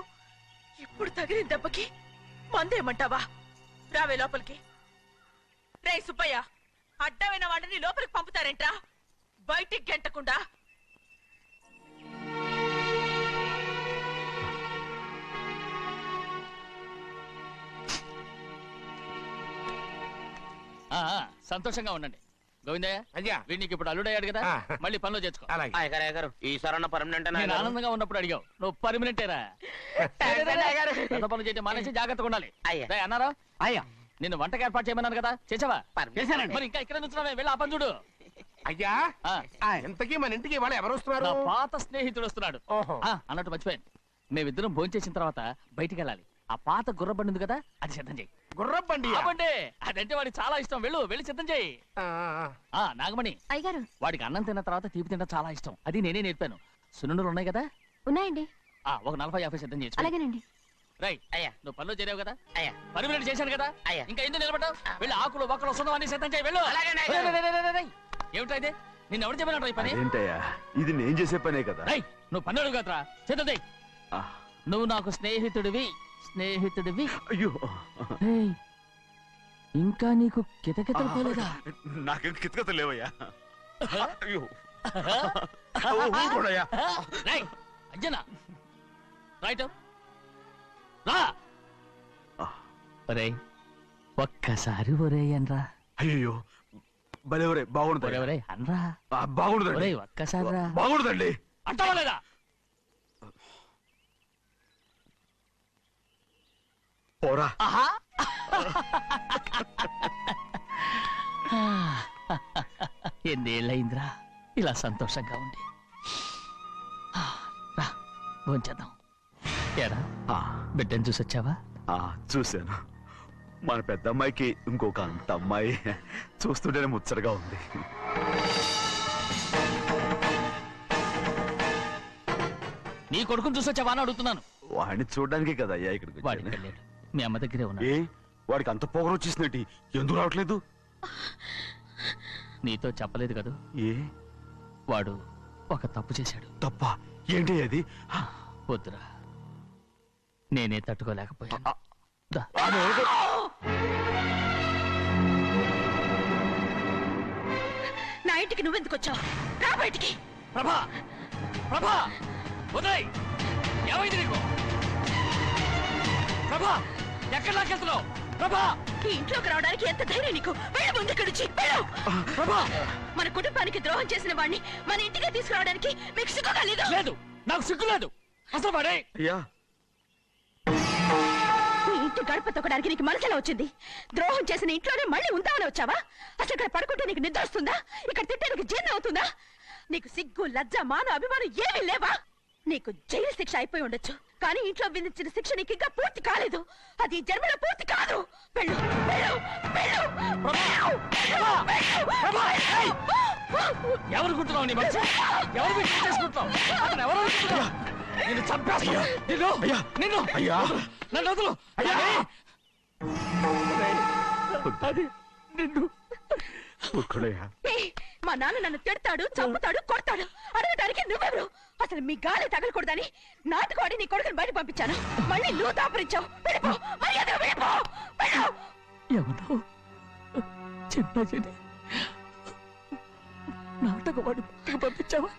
ఇప్పుడు తగిలిన దెబ్బకి మందేమంటావా? రావే లోపలికి. రే సుబ్బయ్య, అడ్డమైన వాడిని లోపలికి పంపుతారేంట్రా? బయటికి గెంటకుండా. సంతోషంగా ఉండండి. గోవిందయ్య, అయ్యా, వీడికి ఇప్పుడు అల్లుడయ్యాడు కదా, మళ్ళీ పనిలో చేర్చుకో. ఈసారి పర్మనెంట్ నేను ఆనందంగా ఉన్నప్పుడు అడిగావు, నువ్వు పర్మనెంటేరా. పెద్ద పనులు చేయడం మానేసి జాగ్రత్తగా ఉండాలి. అన్నారా? అయ్యా, నిన్ను వంటకి ఏర్పాటు చేయమన్నాను కదా, చేసావా? చేశానండి. మరి ఇంకా ఇక్కడ నుంచున్నావే, వెళ్ళి ఆ పని చూడు. అయ్యా, ఇంతకీ మన ఇంటికి ఇవాళ ఎవరు వస్తున్నారు? నా పాత స్నేహితుడు వస్తున్నాడు. అన్నట్టు మర్చిపోయాను, మేమిద్దరం భోంచేసిన తర్వాత బయటికి వెళ్ళాలి. ఆ పాత గుర్రబండి ఉంది కదా, అది సిద్ధం చేయి. గుర్రబండి? అదంటే వాడికి చాలా ఇష్టం. వెళ్ళి సిద్ధం చేయి. నాగమణి, అయ్యగారు, వాడికి అన్నం తిన్న తర్వాత తీపి తినడం చాలా ఇష్టం. అది నేనే నేర్పాను. సున్నుండలు ఉన్నాయి కదా? ఉన్నాయండి. ఒక 40-50 సిద్ధం చేయొచ్చు. అలాగేనండి. రై, నువ్వు పనిలో చేరావు కదా, పర్మినెంట్ చేశాను కదా, ఇంకా ఎందుకు నిలబడ్డావు? వెళ్ళి ఆకులు బొక్కలు వస్తుందో అన్ని సిద్ధం చేయి. వెళ్ళు. ఏమిటా ఇది? నిన్ను ఎవరు చెప్పినట్టు ఈ పని? ఏంటయ్యా, ఇది నేను చేసే పనే కదా. రై, నువ్వు పని అడుగు కదరా, సిద్ధం చేయి. నువ్వు నాకు స్నేహితుడివి. అయ్యో, ఇంకా నీకు కితకితలు పోలేదా? నాకేం కితకితలు లేవయ్యా. అయ్యో, అంజనా, రైట్ రా. ఒరే, ఒక్కసారి ఒరే అనరా. అయ్యో, భలే ఒరే, బాగుండదు. ఒరే అనరా. బాగుండదండి. ఒక్కసారి రా. బాగుండదండి. అంటావా లేదా? పోరా. ఎన్నేళ్ళయిందిరా ఇలా సంతోషంగా ఉండి. రా, భోంచేద్దాం. ఏరా, బిడ్డను చూసొచ్చావా? చూశాను. మన పెద్ద అమ్మాయికి ఇంకొక అంత అమ్మాయి. చూస్తుంటేనే ముచ్చటగా ఉంది. నీ కొడుకుని చూసొచ్చావా అని అడుగుతున్నాను. వాడిని చూడడానికి కదా అయ్యా ఇక్కడికి. వాడికి వెళ్ళాడు, మీ అమ్మ దగ్గరే ఉన్నా. వాడికి అంత పొగరు వచ్చేసినట్టు ఎందుకు రావట్లేదు? నీతో చెప్పలేదు కదా. ఏ, వాడు ఒక తప్పు చేశాడు. తప్ప ఏంటి అది? వద్దురా, నేనే తట్టుకోలేకపోయాను. దా. నా ఇంటికి నువ్వెందుకు వచ్చావు? రా బయటికి. ప్రభా, ప్రభా, ఉదయ్, ఏమైంది నీకు? ప్రభా, ఎక్కడ లాకెళ్తున్నావు? ప్రభా, ఈ ఇంట్లోకి రావడానికి ఎంత ధైర్యం నీకు? వెళ్ళు ముందు ఇక్కడి నుంచి, వెళ్ళు. ప్రభా, మన కుటుంబానికి ద్రోహం చేసిన వాడిని మన ఇంటికి తీసుకురావడానికి మీకు సిగ్గుగా లేదు? లేదు, నాకు సిగ్గు లేదు. అసలు వాడే అయ్యా, నీ ఇంటి గడప తొక్కడానికి నీకు మనసులో వచ్చింది. ద్రోహం చేసిన ఇంట్లోనే మళ్ళీ ఉందామని వచ్చావా? అసలు ఇక్కడ పడుకుంటే నీకు నిద్ర వస్తుందా? ఇక్కడ తింటే నీకు జీర్ణం అవుతుందా? నీకు సిగ్గు, లజ్జ, మాన, అభిమానం ఏమీ లేవా? నీకు జైలు శిక్ష అయిపోయి ఉండొచ్చు, కానీ ఇంట్లో విధించిన శిక్ష నీకు ఇంకా పూర్తి కాలేదు. అది ఈ జన్మలో పూర్తి కాదు. వెళ్ళు, వెళ్ళు, వెళ్ళు, ఎవరు కుంటున్నావు? నీ మంచి ఎవరు మీకు చేసుకుంటావు? అతను ఎవరు అనుకుంటున్నావు? నిన్ను చంపేస్తా. నిన్ను నిన్ను అయ్యా, నన్ను వదులు. అయ్యా, అది నిన్ను ఒక్కడయ్యా. ఏయ్, మా నాన్న నన్ను తిడతాడు, చంపుతాడు, కొడతాడు. అడగడానికి నువ్వెవరు? అసలు మీ గాలి తగలకూడదని నాటుకోడి నీ కొడుకుని బయట పంపించాను. మళ్ళీ నువ్వు దాపరించావు. వెళ్ళిపో, మర్యాదగా వెళ్ళిపో, వెళ్ళు. ఎవరో చిన్నజని నాటకవాడి పంపించావా?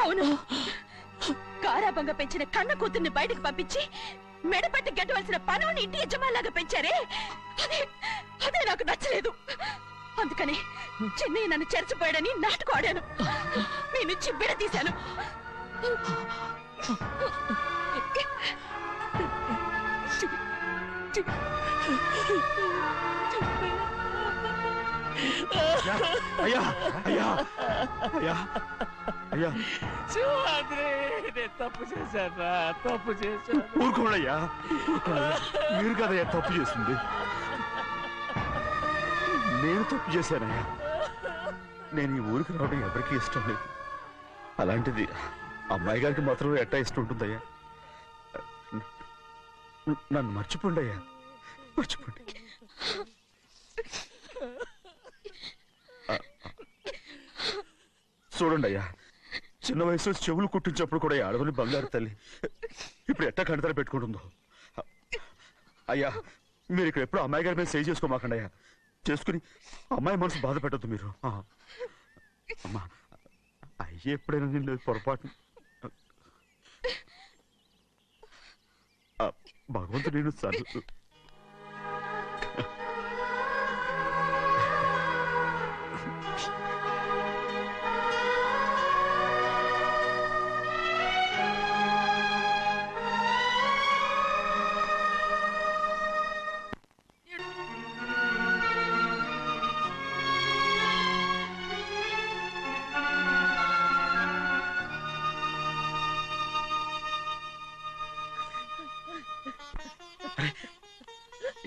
అవును, గారాబంగా పెంచిన కన్న కూతుర్ని బయటకు పంపించి మెడపట్టి గెట్టవలసిన పనుని ఇంటి యజమానిలాగా పెంచారే, అదే నాకు నచ్చలేదు. అందుకని చెన్నై నన్ను చెరచిపోయాడని నాటకం ఆడాను. మీ నుంచి విడదీశాను. అయ్యా, అయ్యా, అయ్యా, అయ్యా, శివాద్రి, నేను తప్పు చేశాను, తప్పు చేశాను. ఊరుకోడయ్యా, మీరు కదయ్యా తప్పు చేసింది. నేను తప్పు చేశానయ్యా. నేను ఈ ఊరికి రావడం ఎవరికీ ఇష్టం లేదు. అలాంటిది అమ్మాయి గారికి మాత్రం ఎట్టా ఇష్టం ఉంటుందయ్యా. నన్ను మర్చిపోండి అయ్యా, మర్చిపోండి. చూడండి అయ్యా, చిన్న వయసులో చెవులు కుట్టించినప్పుడు కూడా ఆడవని బంగారు తల్లి ఇప్పుడు ఎట్టా కంటతర పెట్టుకుంటుందో. అయ్యా, మీరు ఇక్కడ ఎప్పుడు అమ్మాయి గారి మీద సేవ్ చేసుకోమాకండి అయ్యా. చేసుకుని అమ్మాయి మనసు బాధ పెట్టద్దు మీరు. అమ్మా, అయ్యే ఎప్పుడైనా నేను పొరపాటు భగవంతుడు నేను సర్దు.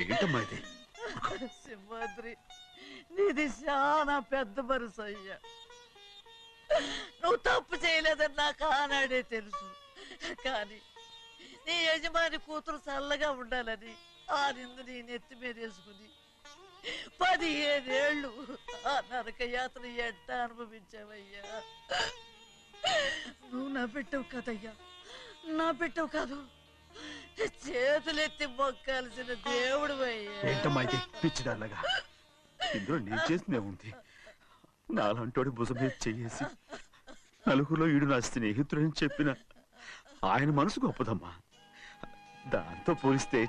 ఏంటమ్మా ఇది? సింహాద్రి, నీది చాలా పెద్ద మనసు అయ్యా. నువ్వు తప్పు చేయలేదని నాకు ఆనాడే తెలుసు. కానీ నీ యజమాని కూతురు చల్లగా ఉండాలని ఆ నిందు నీ నెత్తి మీద వేసుకుని 15 ఏళ్ళు ఆ నరక యాత్ర ఎట్టా అనుభవించావయ్యా. నువ్వు నా పెట్టవు కదయ్యా, నా పెట్టవు కాదు, చేతులెత్తి మొక్కాల్సిన దేవుడు అయ్యా. ఏంటమ్మా ఇది పిచ్చిదారులాగా? ఇందులో నేను చేసినే ఉంది. నాలంటోడి భుజం మీద చెయ్యేసి నలుగురిలో ఈడు నా స్నేహితుడని చెప్పిన ఆయన మనసు గొప్పదమ్మా. దాంతో పోలిస్తే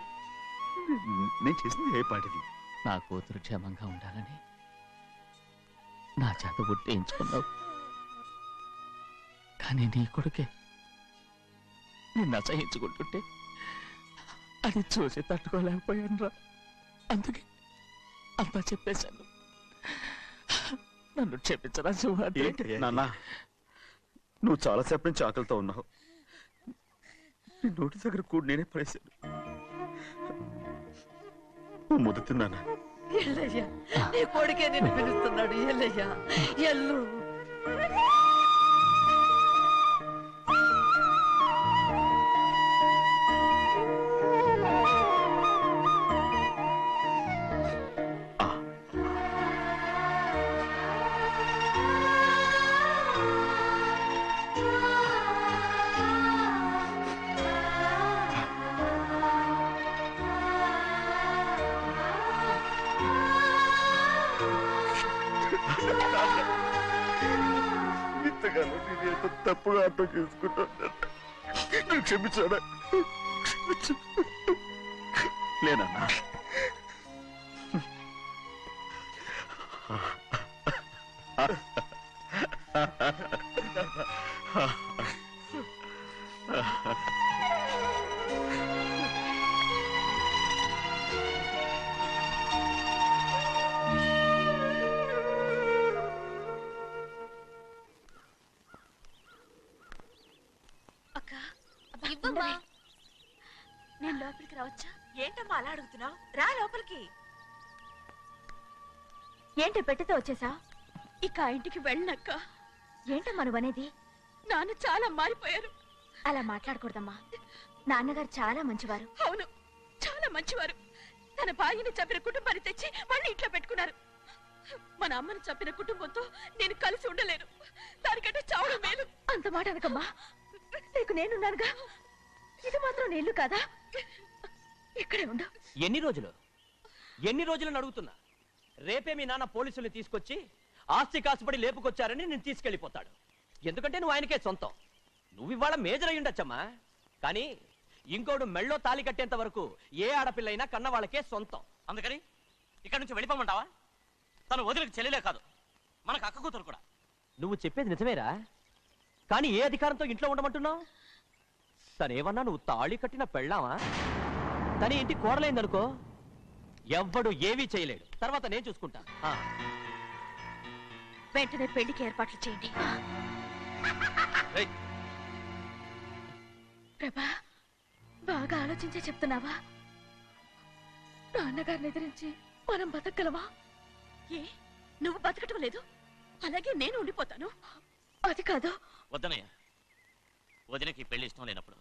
నేను చేసింది ఏ పాటిది? నా కూతురు క్షేమంగా ఉండాలని నా చేత గుర్తించుకున్నావు, కానీ నీ కొడుకే నిన్ను అసహించుకుంటుంటే అది చూసి తట్టుకోలేకపోయాను రా. అందుకే అంతా చెప్పేశాను. నన్ను క్షమించరా సింహాద్రి. నాన్న, నువ్వు చాలాసేపు నుంచి ఆకలితో ఉన్నావు. నీ నోటి దగ్గర కూడా నేనే పడేశాను. ముద్దు తిన్నానా? ఎల్లయ్యా, నీ కొడుకే నిన్ను పిలుస్తున్నాడు. ఎల్లయ్యా, ఎల్లు. ఇంతకాలం నేను ఎంత తప్పుగా అర్థం చేసుకుంటాను. నువ్వు క్షమించాడా? లేనన్నా. నేను లోపలికి రావచ్చా? ఏంటమ్మా అలా అడుగుతున్నావు? రా లోపలికి. ఏంటి పెట్టితో వచ్చేసా? ఇక ఆ ఇంటికి వెళ్ళనక్క. ఏంటమ్మా నువ్వు అనేది? నాన్న చాలా మారిపోయారు. అలా మాట్లాడకూడదమ్మా. నాన్నగారు చాలా మంచివారు. అవును, చాలా మంచివారు. తన భార్యని చంపిన కుటుంబాన్ని తెచ్చి మళ్ళీ ఇంట్లో పెట్టుకున్నారు. మన అమ్మని చంపిన కుటుంబంతో నేను కలిసి ఉండలేను. దానికంటే చాలా మేలు. అంత మాట అనకమ్మా. నీకు నేనున్నానుగా. ఇది మాత్రం నీళ్లు కాదా? ఇక్కడే ఉండు. ఎన్ని రోజులని అడుగుతున్నా. రేపే మీ నాన్న పోలీసుల్ని తీసుకొచ్చి ఆస్తి కాసుపడి లేపుకొచ్చారని నేను తీసుకెళ్లిపోతాడు. ఎందుకంటే నువ్వు ఆయనకే సొంతం. నువ్వు ఇవాళ మేజర్ అయి ఉండొచ్చమ్మా, కానీ ఇంకోడు మెళ్ళో తాళి కట్టేంత వరకు ఏ ఆడపిల్లైనా కన్న వాళ్ళకే సొంతం. అందుకని ఇక్కడ నుంచి వెళ్ళిపోమంటావా? తను వదిలికి చెల్లెలే కాదు, మనకు అక్క కూతురు కూడా. నువ్వు చెప్పేది నిజమేరా, కానీ ఏ అధికారంతో ఇంట్లో ఉండమంటున్నావు? తనేమన్నా నువ్వు తాళి కట్టిన పెళ్ళావా? తన ఇంటి కోడలైందనుకో, ఎవ్వడు ఏవీ చేయలేడు. తర్వాత నేను చూసుకుంటా. వెంటనే పెళ్లికి ఏర్పాట్లు చేయండి. ప్రభా, బాగా ఆలోచించే చెప్తున్నావా? నాన్నగారిని ఎదిరించి మనం బతకగలవా? ఏ, నువ్వు బతకటం లేదు, అలాగే నేను ఉండిపోతాను. అది కాదు. వద్దనయ్య, వదినకి పెళ్లి ఇష్టం లేనప్పుడు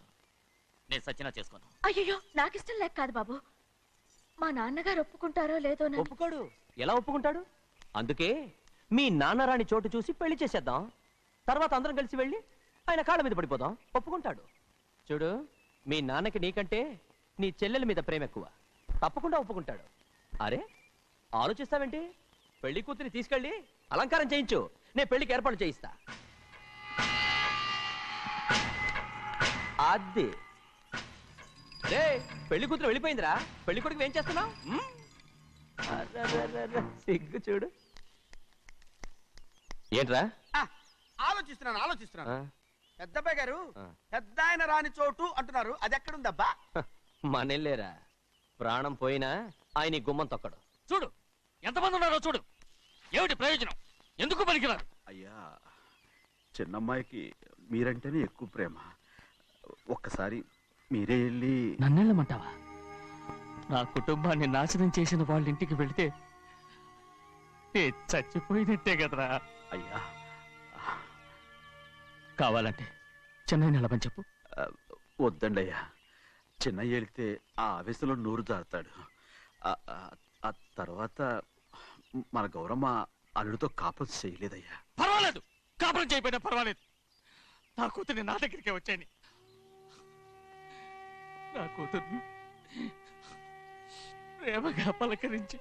నేను సచ్చినా చేసుకోను. అయ్యో, నాకిష్టం లేక కాదు బాబు. మా నాన్నగారు ఒప్పుకుంటారో లేదో. ఒప్పుకోడు. ఎలా ఒప్పుకుంటాడు? అందుకే మీ నాన్నరాని చోటు చూసి పెళ్లి చేసేద్దాం. తర్వాత అందరం కలిసి వెళ్ళి ఆయన కాళ్ళ మీద పడిపోదాం. ఒప్పుకుంటాడు. చూడు, మీ నాన్నకి నీకంటే నీ చెల్లెల మీద ప్రేమ ఎక్కువ. తప్పకుండా ఒప్పుకుంటాడు. అరే, ఆలోచిస్తావేంటి? పెళ్లి కూతురిని తీసుకెళ్ళి అలంకారం చేయించు, నేను పెళ్లికి ఏర్పాటు చేయిస్తా. అది రే, పెళ్లి కూతురు వెళ్ళిపోయిందిరా. పెళ్లి కొడుకు ఏం చేస్తున్నావు? సిగ్గు చూడు. ఏంట్రా? ఆలోచిస్తున్నాను. పెద్దబ్బాయి గారు పెద్ద ఆయన రాని చోటు అంటున్నారు, అది ఎక్కడుందబ్బా? మనెళ్ళేరా, ప్రాణం పోయినా ఆయన గుమ్మం తొక్కడు. చూడు ఎంతమంది ఉన్నారో చూడు. ఏమిటి ప్రయోజనం? ఎందుకు పనికిరారు? అయ్యా, చిన్నమ్మాయికి మీరంటేనే ఎక్కువ ప్రేమ. ఒక్కసారి మీరే వెళ్ళి. నన్నెళ్ళమంటావా? నా కుటుంబాన్ని నాశనం చేసిన వాళ్ళ ఇంటికి వెళితే చచ్చిపోయినట్టే కదరా. అయ్యా, కావాలంటే చెన్నై నిలబని చెప్పు. వద్దండి అయ్యా, చిన్నయ్య వెళితే ఆ ఆవేశంలో నోరు జారుతాడు. ఆ తర్వాత మన గౌరమ్మ అల్లుడితో కాపురం చేయలేదయ్యా. పర్వాలేదు, కాపురం చేయకపోయినా పర్వాలేదు. నా కూతుర్ని నా దగ్గరికే వచ్చాయని. నా కూతుర్ని ప్రేమగా పలకరించి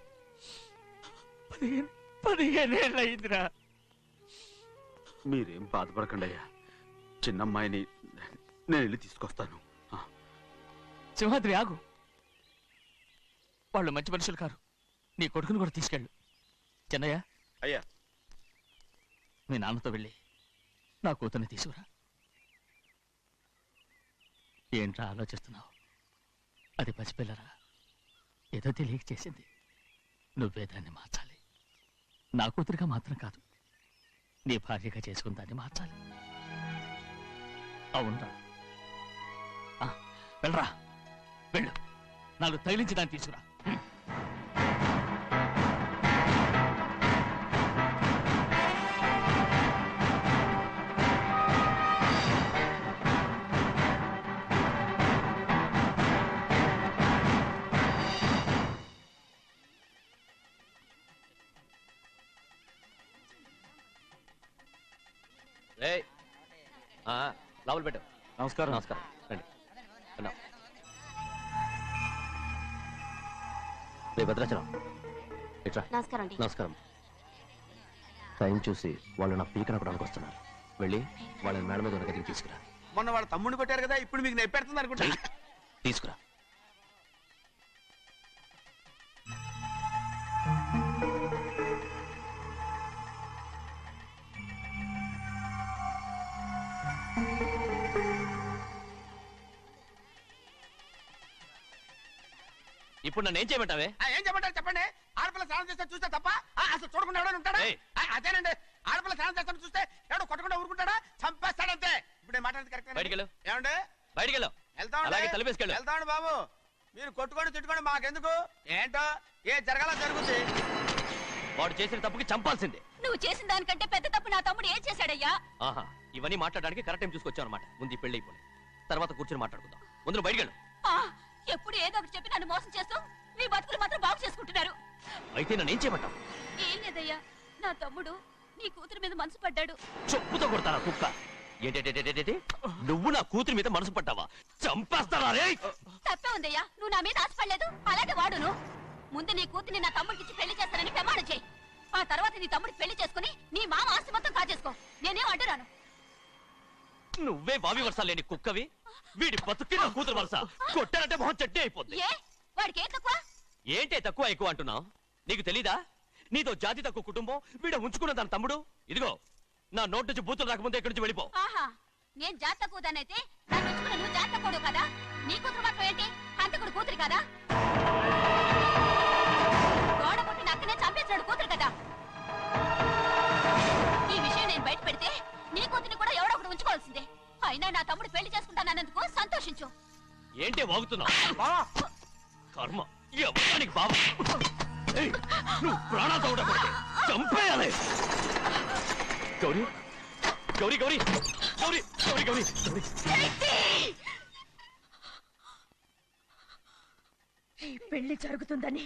15 ఏళ్ళు అయిందిరా. మీరేం బాధపడకండి అయ్యా, చిన్నమ్మాయిని నేను వెళ్ళి తీసుకొస్తాను. సింహాద్రి ఆగు. వాళ్ళు మంచి మనుషులు కారు. నీ కొడుకుని కూడా తీసుకెళ్ళు. చెన్నయ్య, అయ్యా, మీ నాన్నతో వెళ్ళి నా కూతుర్ని తీసుకురా. ఏంట్రా ఆలోచిస్తున్నావు? అది పసిపిల్లరా, ఏదో తెలియక చేసింది. నువ్వే దాన్ని మార్చాలి. నా కూతురిగా మాత్రం కాదు, నీ భార్యగా చేసుకుని దాన్ని మార్చాలి. అవునరా, వెళ్ళరా, వెళ్ళు. నాలుగు తగిలించి దాన్ని తీసుకురా. లోపల పెట్టు. నమస్కారం. నమస్కారం. రండి. రే భద్రాచలం, ఇట్రా. నమస్కారం అండి. నమస్కారం. టైం చూసి వాళ్ళు నా పీక నక్కడానికి వస్తున్నారు. వెళ్ళి వాళ్ళని మేడ మీద ఉన్న గదికి తీసుకురా. మొన్న వాళ్ళ తమ్ముడిని కొట్టారు కదా, ఇప్పుడు మీకు నెప్పెడుతుంది అనుకుంటా. తీసుకురా. ఇప్పుడు నన్ను ఏం చేయమంటావే? ఏం చెప్పంటారు చెప్పండి. ఆడపిల్ల స్నానం చేస్తే చూస్తే తప్ప అసలు చూడకుండా ఎవడో ఉంటాడా? అదేనండి, ఆడపిల్ల స్నానం చేస్తాను చూస్తే ఎవడో కొట్టకుండా ఊరుకుంటాడా? చంపేస్తాడంతే. ఇప్పుడు నేను మాట్లాడేది కరెక్ట్. బయటికెళ్ళు. ఏమండి? బయటికెళ్ళు. అలాగే తలపేసుకెళ్ళు. వెళ్తామండి బాబు. మీరు కొట్టుకొని తిట్టుకోండి, మాకెందుకు? ఏంటో ఏ జరగాల జరుగుతుంది. వాడు చేసిన తప్పుకి చంపాల్సిందే. నువ్వు చేసిన దానికంటే పెద్ద తప్పు నా తమ్ముడు ఏం చేశాడయ్యా? ఆహా, ఇవన్నీ మాట్లాడడానికి కరెక్ట్ టైం చూసుకొచ్చావు అనమాట. ముందు ఈ పెళ్లి అయిపోయి తర్వాత కూర్చొని మాట్లాడుకుందాం. ముందు బయటికెళ్ళు. ఎప్పుడు ఏదో ఒకటి చెప్పి నన్ను మోసం చేస్తూ మీ బతుకులు మాత్రం బాగు చేసుకుంటున్నారు. అయితే నన్ను ఏం చేయమంటావు? ఏం లేదయ్యా, నా తమ్ముడు నీ కూతురు మీద మనసు పడ్డాడు. చెప్పుతో కొడతారా కుక్క? ఏంటేంటి నువ్వు నా కూతురి మీద మనసు పట్టావా? చంపేస్తారా రే? తప్పే ఉందయ్యా, నువ్వు నా మీద ఆశపడలేదు, అలాగే వాడును. ముందు నీ కూతుర్ని నా తమ్ముడికి పెళ్లి చేస్తానని ప్రమాణం చేయి. ఆ తర్వాత నీ తమ్ముడికి పెళ్లి చేసుకుని నీ మామ ఆస్తి మొత్తం కాజేసుకో. నేనేం అడ్డురాను. నువ్వే బావి వరుస లేని కుక్కవి. వీడి బతుక్కి నా కూతురు వరుస. కొట్టారంటే మొహం చట్నీ అయిపోద్ది. వాడికి ఏం తక్కువ? ఏంటే తక్కువ ఎక్కువ అంటున్నావు? నీకు తెలీదా? నీతో జాతి తక్కువ కుటుంబం వీడ ఉంచుకున్న దాని తమ్ముడు. ఇదిగో నా నోటి నుంచి బూతులు రాకముందే ఇక్కడి నుంచి వెళ్ళిపో. ఆహా, నేను జాత కూదనైతే నన్ను ఉంచుకున్న నువ్వు జాత కూడు కదా. నీ కూతురు మాత్రం ఏంటి, హంతకుడు కూతురు కదా. గోడ పుట్టిన అక్కనే చంపేశాడు కూతురు కదా. ఈ విషయం నేను బయట పెడితే నీ కూతురిని కూడా ఎవడో ఒకటి ఉంచుకోవాల్సిందే. అయినా నా తమ్ముడు పెళ్లి చేసుకుంటానన్నందుకు సంతోషించు. ఏంటి వాగుతున్నావు? కర్మ ఎవరికి బాబా. నువ్వు ప్రాణాలతో ఉండకూడదు, చంపేయాలి. గౌరీ గౌరీ గౌరీ గౌరీ గౌరీ గౌరీ ఈ పెళ్లి జరుగుతుందని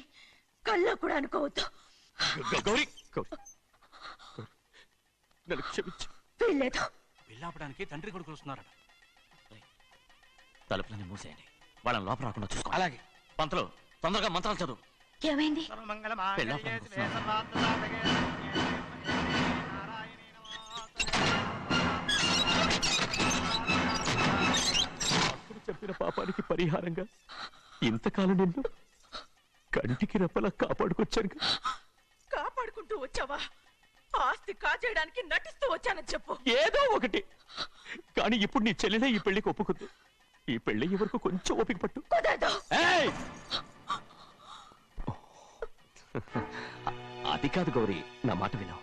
కల్లో కూడా అనుకోవద్దు. గౌరీ నన్ను క్షమించు. వీల్లేదు. పెళ్ళాపడానికి తండ్రి కొడుకులు వస్తున్నారట. తలుపులని మూసేయండి, వాళ్ళని లోపల రాకుండా చూసుకో. అలాగే. పంతులు తొందరగా మంత్రాలు చదువు. ఏమైంది? అప్పుడు చెప్పిన పాపానికి పరిహారంగా ఇంతకాలం నిన్ను కంటికి రెప్పలా కాపాడుకొచ్చాను. కాపాడుకుంటూ వచ్చావా? ఆస్తి కాజేయడానికి నటిస్తూ వచ్చానని చెప్పు. ఏదో ఒకటి. కానీ ఇప్పుడు నీ చెల్లెలే ఈ పెళ్లికి ఒప్పుకుంది. ఈ పెళ్లి వరకు కొంచెం ఓపిక పట్టు. ఏయ్! అది కాదు గౌరీ, నా మాట విను.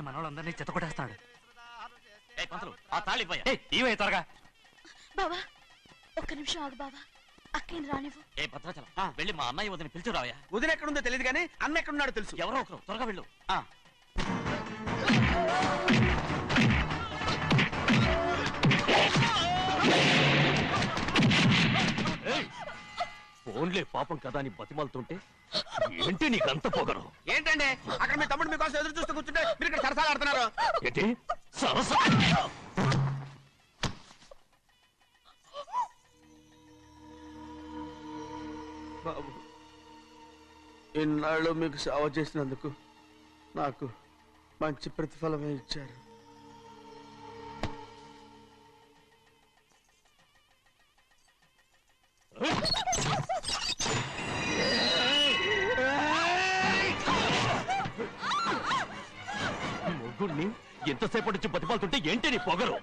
మనోళ్ళందరినీ చెత్త కొట్టేస్తాడు. పంతులు ఆ తాళి ఇవే త్వరగా. బావా ఒక్క నిమిషం ఆగు బావా, అక్కని రానివ్వు. ఏ భద్రాచలం వెళ్ళి మా అన్నయ్య వదిన పిలిచిరావయ్యా. వదిన ఎక్కడుందో తెలియదు కానీ అన్న ఎక్కడున్నాడో తెలుసు. ఎవరో ఒకరు త్వరగా వెళ్ళు. ఫోన్లే పాపం కదా అని బతిమాలుతుంటే ఏంటి నీకంత పొగరు? ఏంటండి అక్కడ మీ తమ్ముడు మీకోసం ఎదురు చూస్తూ కూర్చుంటే మీరు ఇక్కడ సరసాలు ఆడుతున్నారు. ఏంటి సరస? బాబు, ఇన్నాళ్ళు మీకు సేవ చేసినందుకు నాకు మంచి ప్రతిఫలమే ఇచ్చారు. మొగుణ్ణి ఎంతసేపటి నుంచి బతిమాలుతుంటే ఏంటి నీ పొగరు?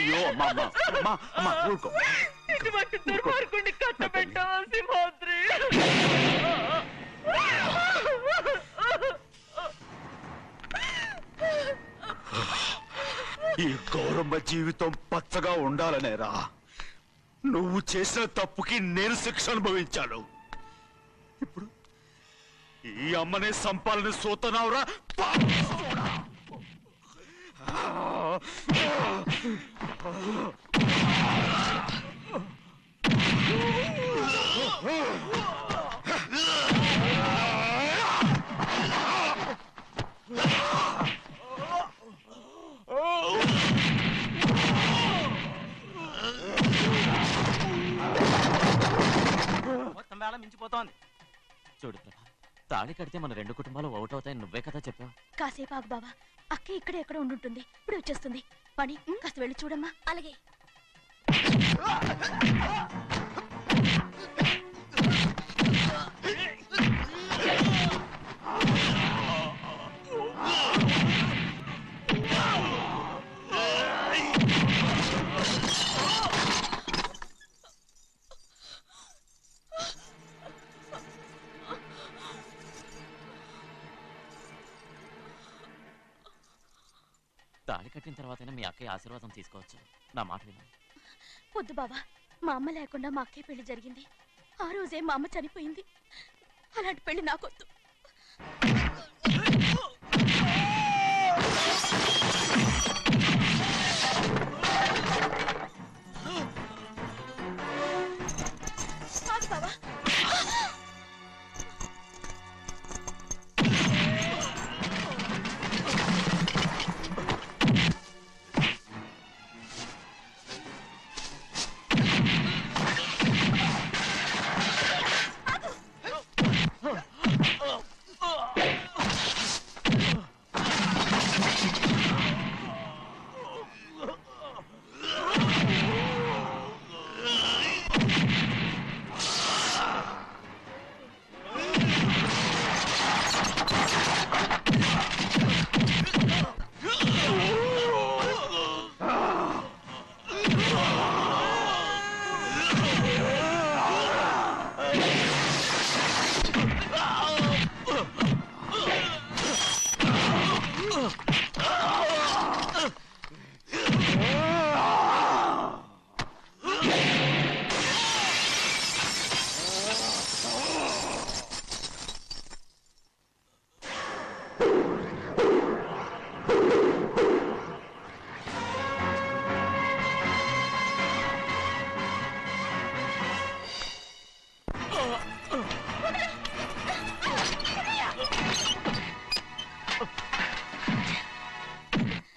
అయ్యో అమ్మా అమ్మా అమ్మా అమ్మా ఊరుకో ఇటువంటి దుర్మార్గుడిని కట్టబెట్టావా సింహాద్రి? ఈ గౌరమ్మ జీవితం పచ్చగా ఉండాలనేరా నువ్వు చేసిన తప్పుకి నేను శిక్ష అనుభవించాను. ఇప్పుడు ఈ అమ్మనే సంపాలని సోతనావురా పాపిస్తోడా. మొత్తం వేళ మించిపోతోంది. చూడు ప్రభా, తాళి కడితే మన రెండు కుటుంబాలు ఒకటవుతాయని నువ్వే కదా చెప్పావు. కాసేపు ఆగు బావా, అక్క ఇక్కడే ఎక్కడ ఉండుంటుంది, ఇప్పుడు వచ్చేస్తుంది. పని కాస్త వెళ్ళి చూడమ్మా. అలాగే. తాళి కట్టిన తర్వాతైనా మీ అక్కయ్య ఆశీర్వాదం తీసుకోవచ్చు. నా మాట విను. వద్దు బావా, మా అమ్మ లేకుండా మా అక్కయ్య పెళ్లి జరిగింది. ఆ రోజే మా అమ్మ చనిపోయింది. అలాంటి పెళ్లి నాకొద్దు. బావా,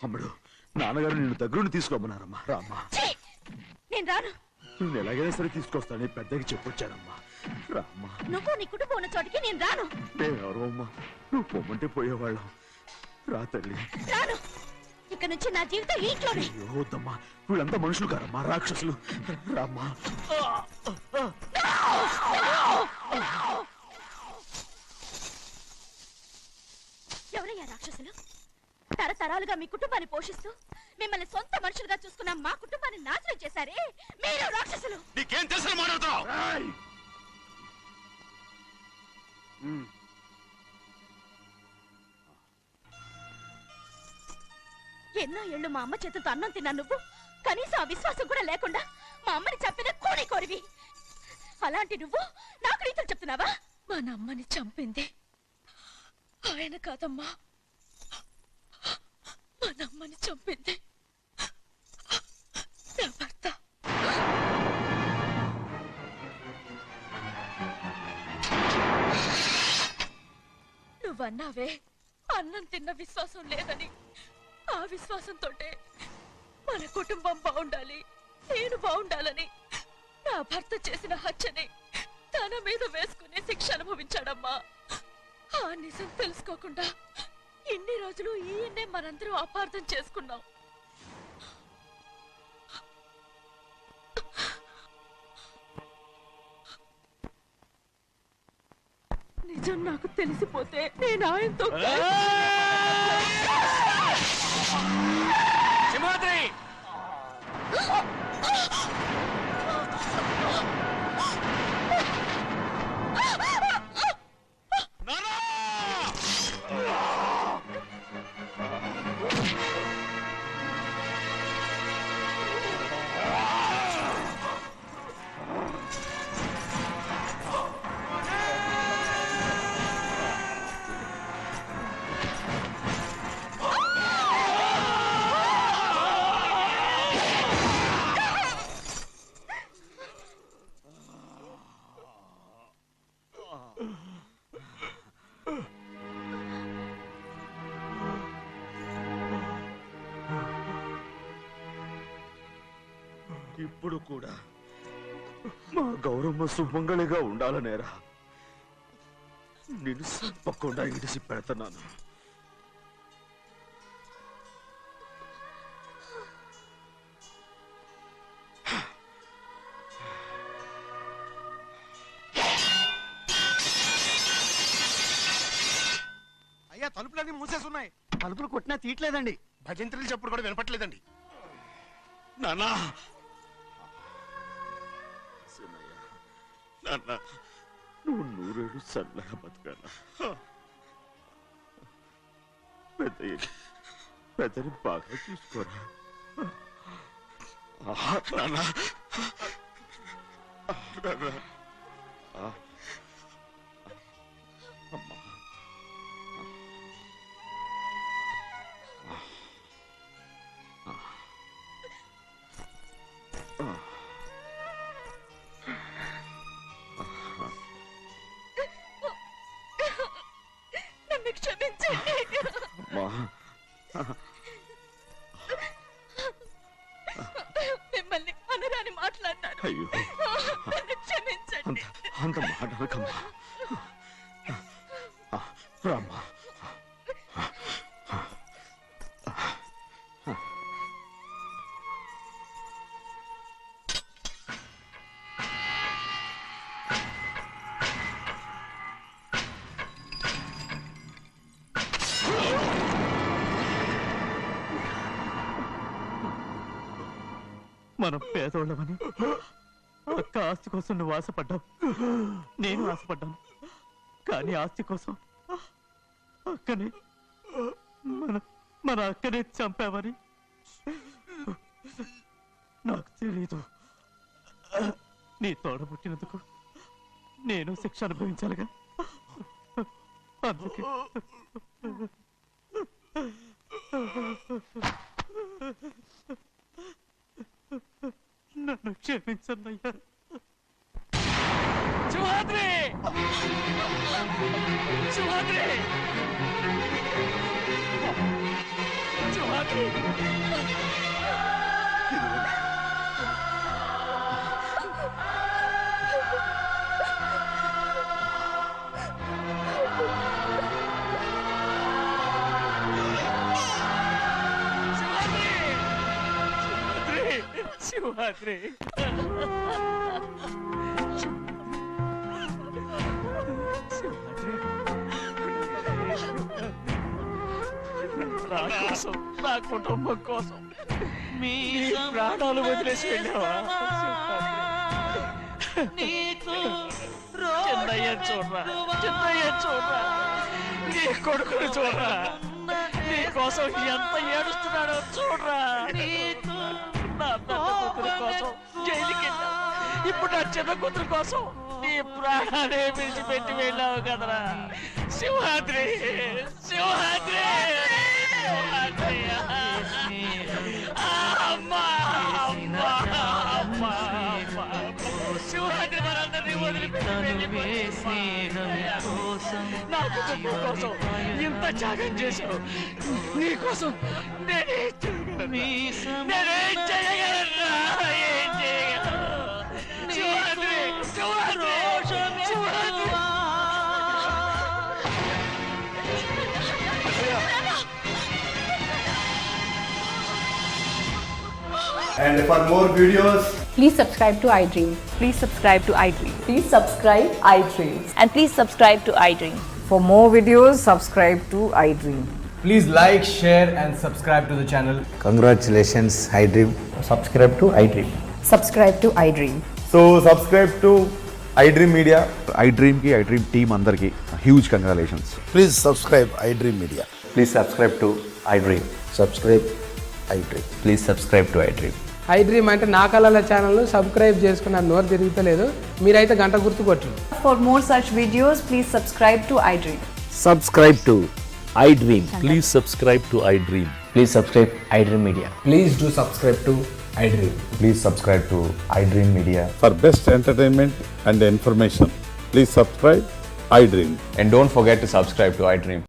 అమ్మడు నాన్నగారు నిన్ను దగ్గరుండి తీసుకోమన్నారమ్మా. రామ్మా. నేను రాను. నేను ఎలాగైనా సరే తీసుకొస్తానని పెద్దకి చెప్పొచ్చానమ్మా. రామ్మా. నువ్వు నీ కుటుంబం ఉన్న చోటికి నేను రాను. మేమెవరో అమ్మా, నువ్వు పొమ్మంటే పోయేవాళ్ళం. రా తల్లి. రాను. ఇక్కడ నుంచి నా జీవితం ఈ ఇంట్లోనే. అయ్యో వద్దమ్మా, వీళ్ళంతా మనుషులు కారమ్మా, రాక్షసులు. రామ్మా. ఎవరయ్యా రాక్షసులు? తరతరాలుగా మీ కుటుంబాన్ని పోషిస్తూ మిమ్మల్ని సొంత మనుషులుగా చూసుకున్న మా కుటుంబాన్ని నాశనం చేశారే మీరు రాక్షసులు. నీకేం తెలుసు మాట్లాడుతావు? ఎన్నో ఏళ్ళు మా అమ్మ చేతులతో అన్నం తిన్నా నువ్వు కనీసం ఆ విశ్వాసం కూడా లేకుండా మా అమ్మని చంపిన కోడి కోరివి. అలాంటి నువ్వు నాకు రీతులు చెప్తున్నావా? మా అమ్మని చంపింది ఆయన కాదమ్మా, మా అమ్మని చంపింది నా భర్త. నువ్వన్నావే అన్నం తిన్న విశ్వాసం లేదని. ఆ విశ్వాసంతో మన కుటుంబం బాగుండాలి, నేను బాగుండాలని నా భర్త చేసిన హత్యని తన మీద వేసుకునే శిక్ష అనుభవించాడమ్మా. ఆ నిజం తెలుసుకోకుండా ఇన్ని రోజులు ఈయన్నే మనందరం అపార్థం చేసుకున్నాం. నిజం నాకు తెలిసిపోతే నేను ఆయనతో సింహాద్రి ఇప్పుడు కూడా మా గౌరమ్మ సుమంగళిగా ఉండాలనేరా నేను తప్పకుండా ఇడిసి పెడుతున్నాను. అయ్యా తలుపులన్నీ మూసేస్తున్నాయి. తలుపులు కొట్టినా తీయట్లేదండి. భజంత్రులు చెప్పుడు కూడా వినపట్లేదండి. నాన్నా నాన్న నువ్వు 100 ఏళ్ళు చల్లగా బతకాలా. పెద్దని బాగా చూసుకోరా నాన్న. అమ్మా నన్ను క్షమించండి. మిమ్మల్ని అనరాని మాట్లాడినాను. అయ్యో నన్ను క్షమించండి. అంత మాటలకమ్మా. రామ్మా. మనం పేదోళ్ళమని అక్క ఆస్తి కోసం నువ్వు ఆశపడ్డావు, నేను ఆశపడ్డాను. కానీ ఆస్తి కోసం అక్కని మన అక్కనే చంపావని నాకు తెలీదు. నీ తోడ పుట్టినందుకు నేను శిక్ష అనుభవించాలిగా. అందుకే నన్ను క్షమించన్నయ్యా. శివాద్రి! శివాద్రి! శివాద్రి! శివాద్రి! నా కోసం, నా కుటుంబం కోసం మీ ప్రాణాలు వదిలేసి వెళ్ళావా? చిన్నయ్య చూడరా, చిన్నయ్య చూడరా, నీ కొడుకుని చూడరా, నీ కోసం ఎంత ఏడుస్తున్నాడో చూడరా. నా పెద్ద కూతురు కోసం జైలుకి వెళ్ళావు, ఇప్పుడు నా చిన్న కూతురు కోసం నీ ప్రాణాలే విడిచిపెట్టి వెళ్ళావు కదరా. సింహాద్రి, సింహాద్రి, సింహాద్రి! అమ్మా, అమ్మా, అమ్మా, సింహాద్రి మనందరినీ వదిలిపెట్టి నా కుటుంబం కోసం ఇంత త్యాగం చేశావు. నీ కోసం నేనేం చేయగలరా? ఏం చేయగలరా? Simhadri, Simhadri, Simhadri! And for more videos, please subscribe to iDream. Please subscribe to iDream. Please subscribe iDream. And please subscribe to iDream. For more videos, subscribe to iDream. please like, share and subscribe to the channel. Congratulations, iDream. Subscribe to iDream. Subscribe to iDream. So subscribe to iDream Media. iDream ki iDream team andarki huge congratulations. Please subscribe iDream Media. Please subscribe to iDream. Subscribe iDream. Please subscribe to iDream. iDream అంటే నా కళల ఛానల్ను subscribe చేసుకున్న నోరు తిరుగుతలేదు, మీరైతే గంట గుర్తు కొట్టండి. For more such videos, please subscribe to iDream. Subscribe to iDream. Please subscribe to iDream. Please subscribe iDream Media. Please do subscribe to iDream. Please subscribe to iDream Media. For best entertainment and information, please subscribe iDream. And don't forget to subscribe to iDream.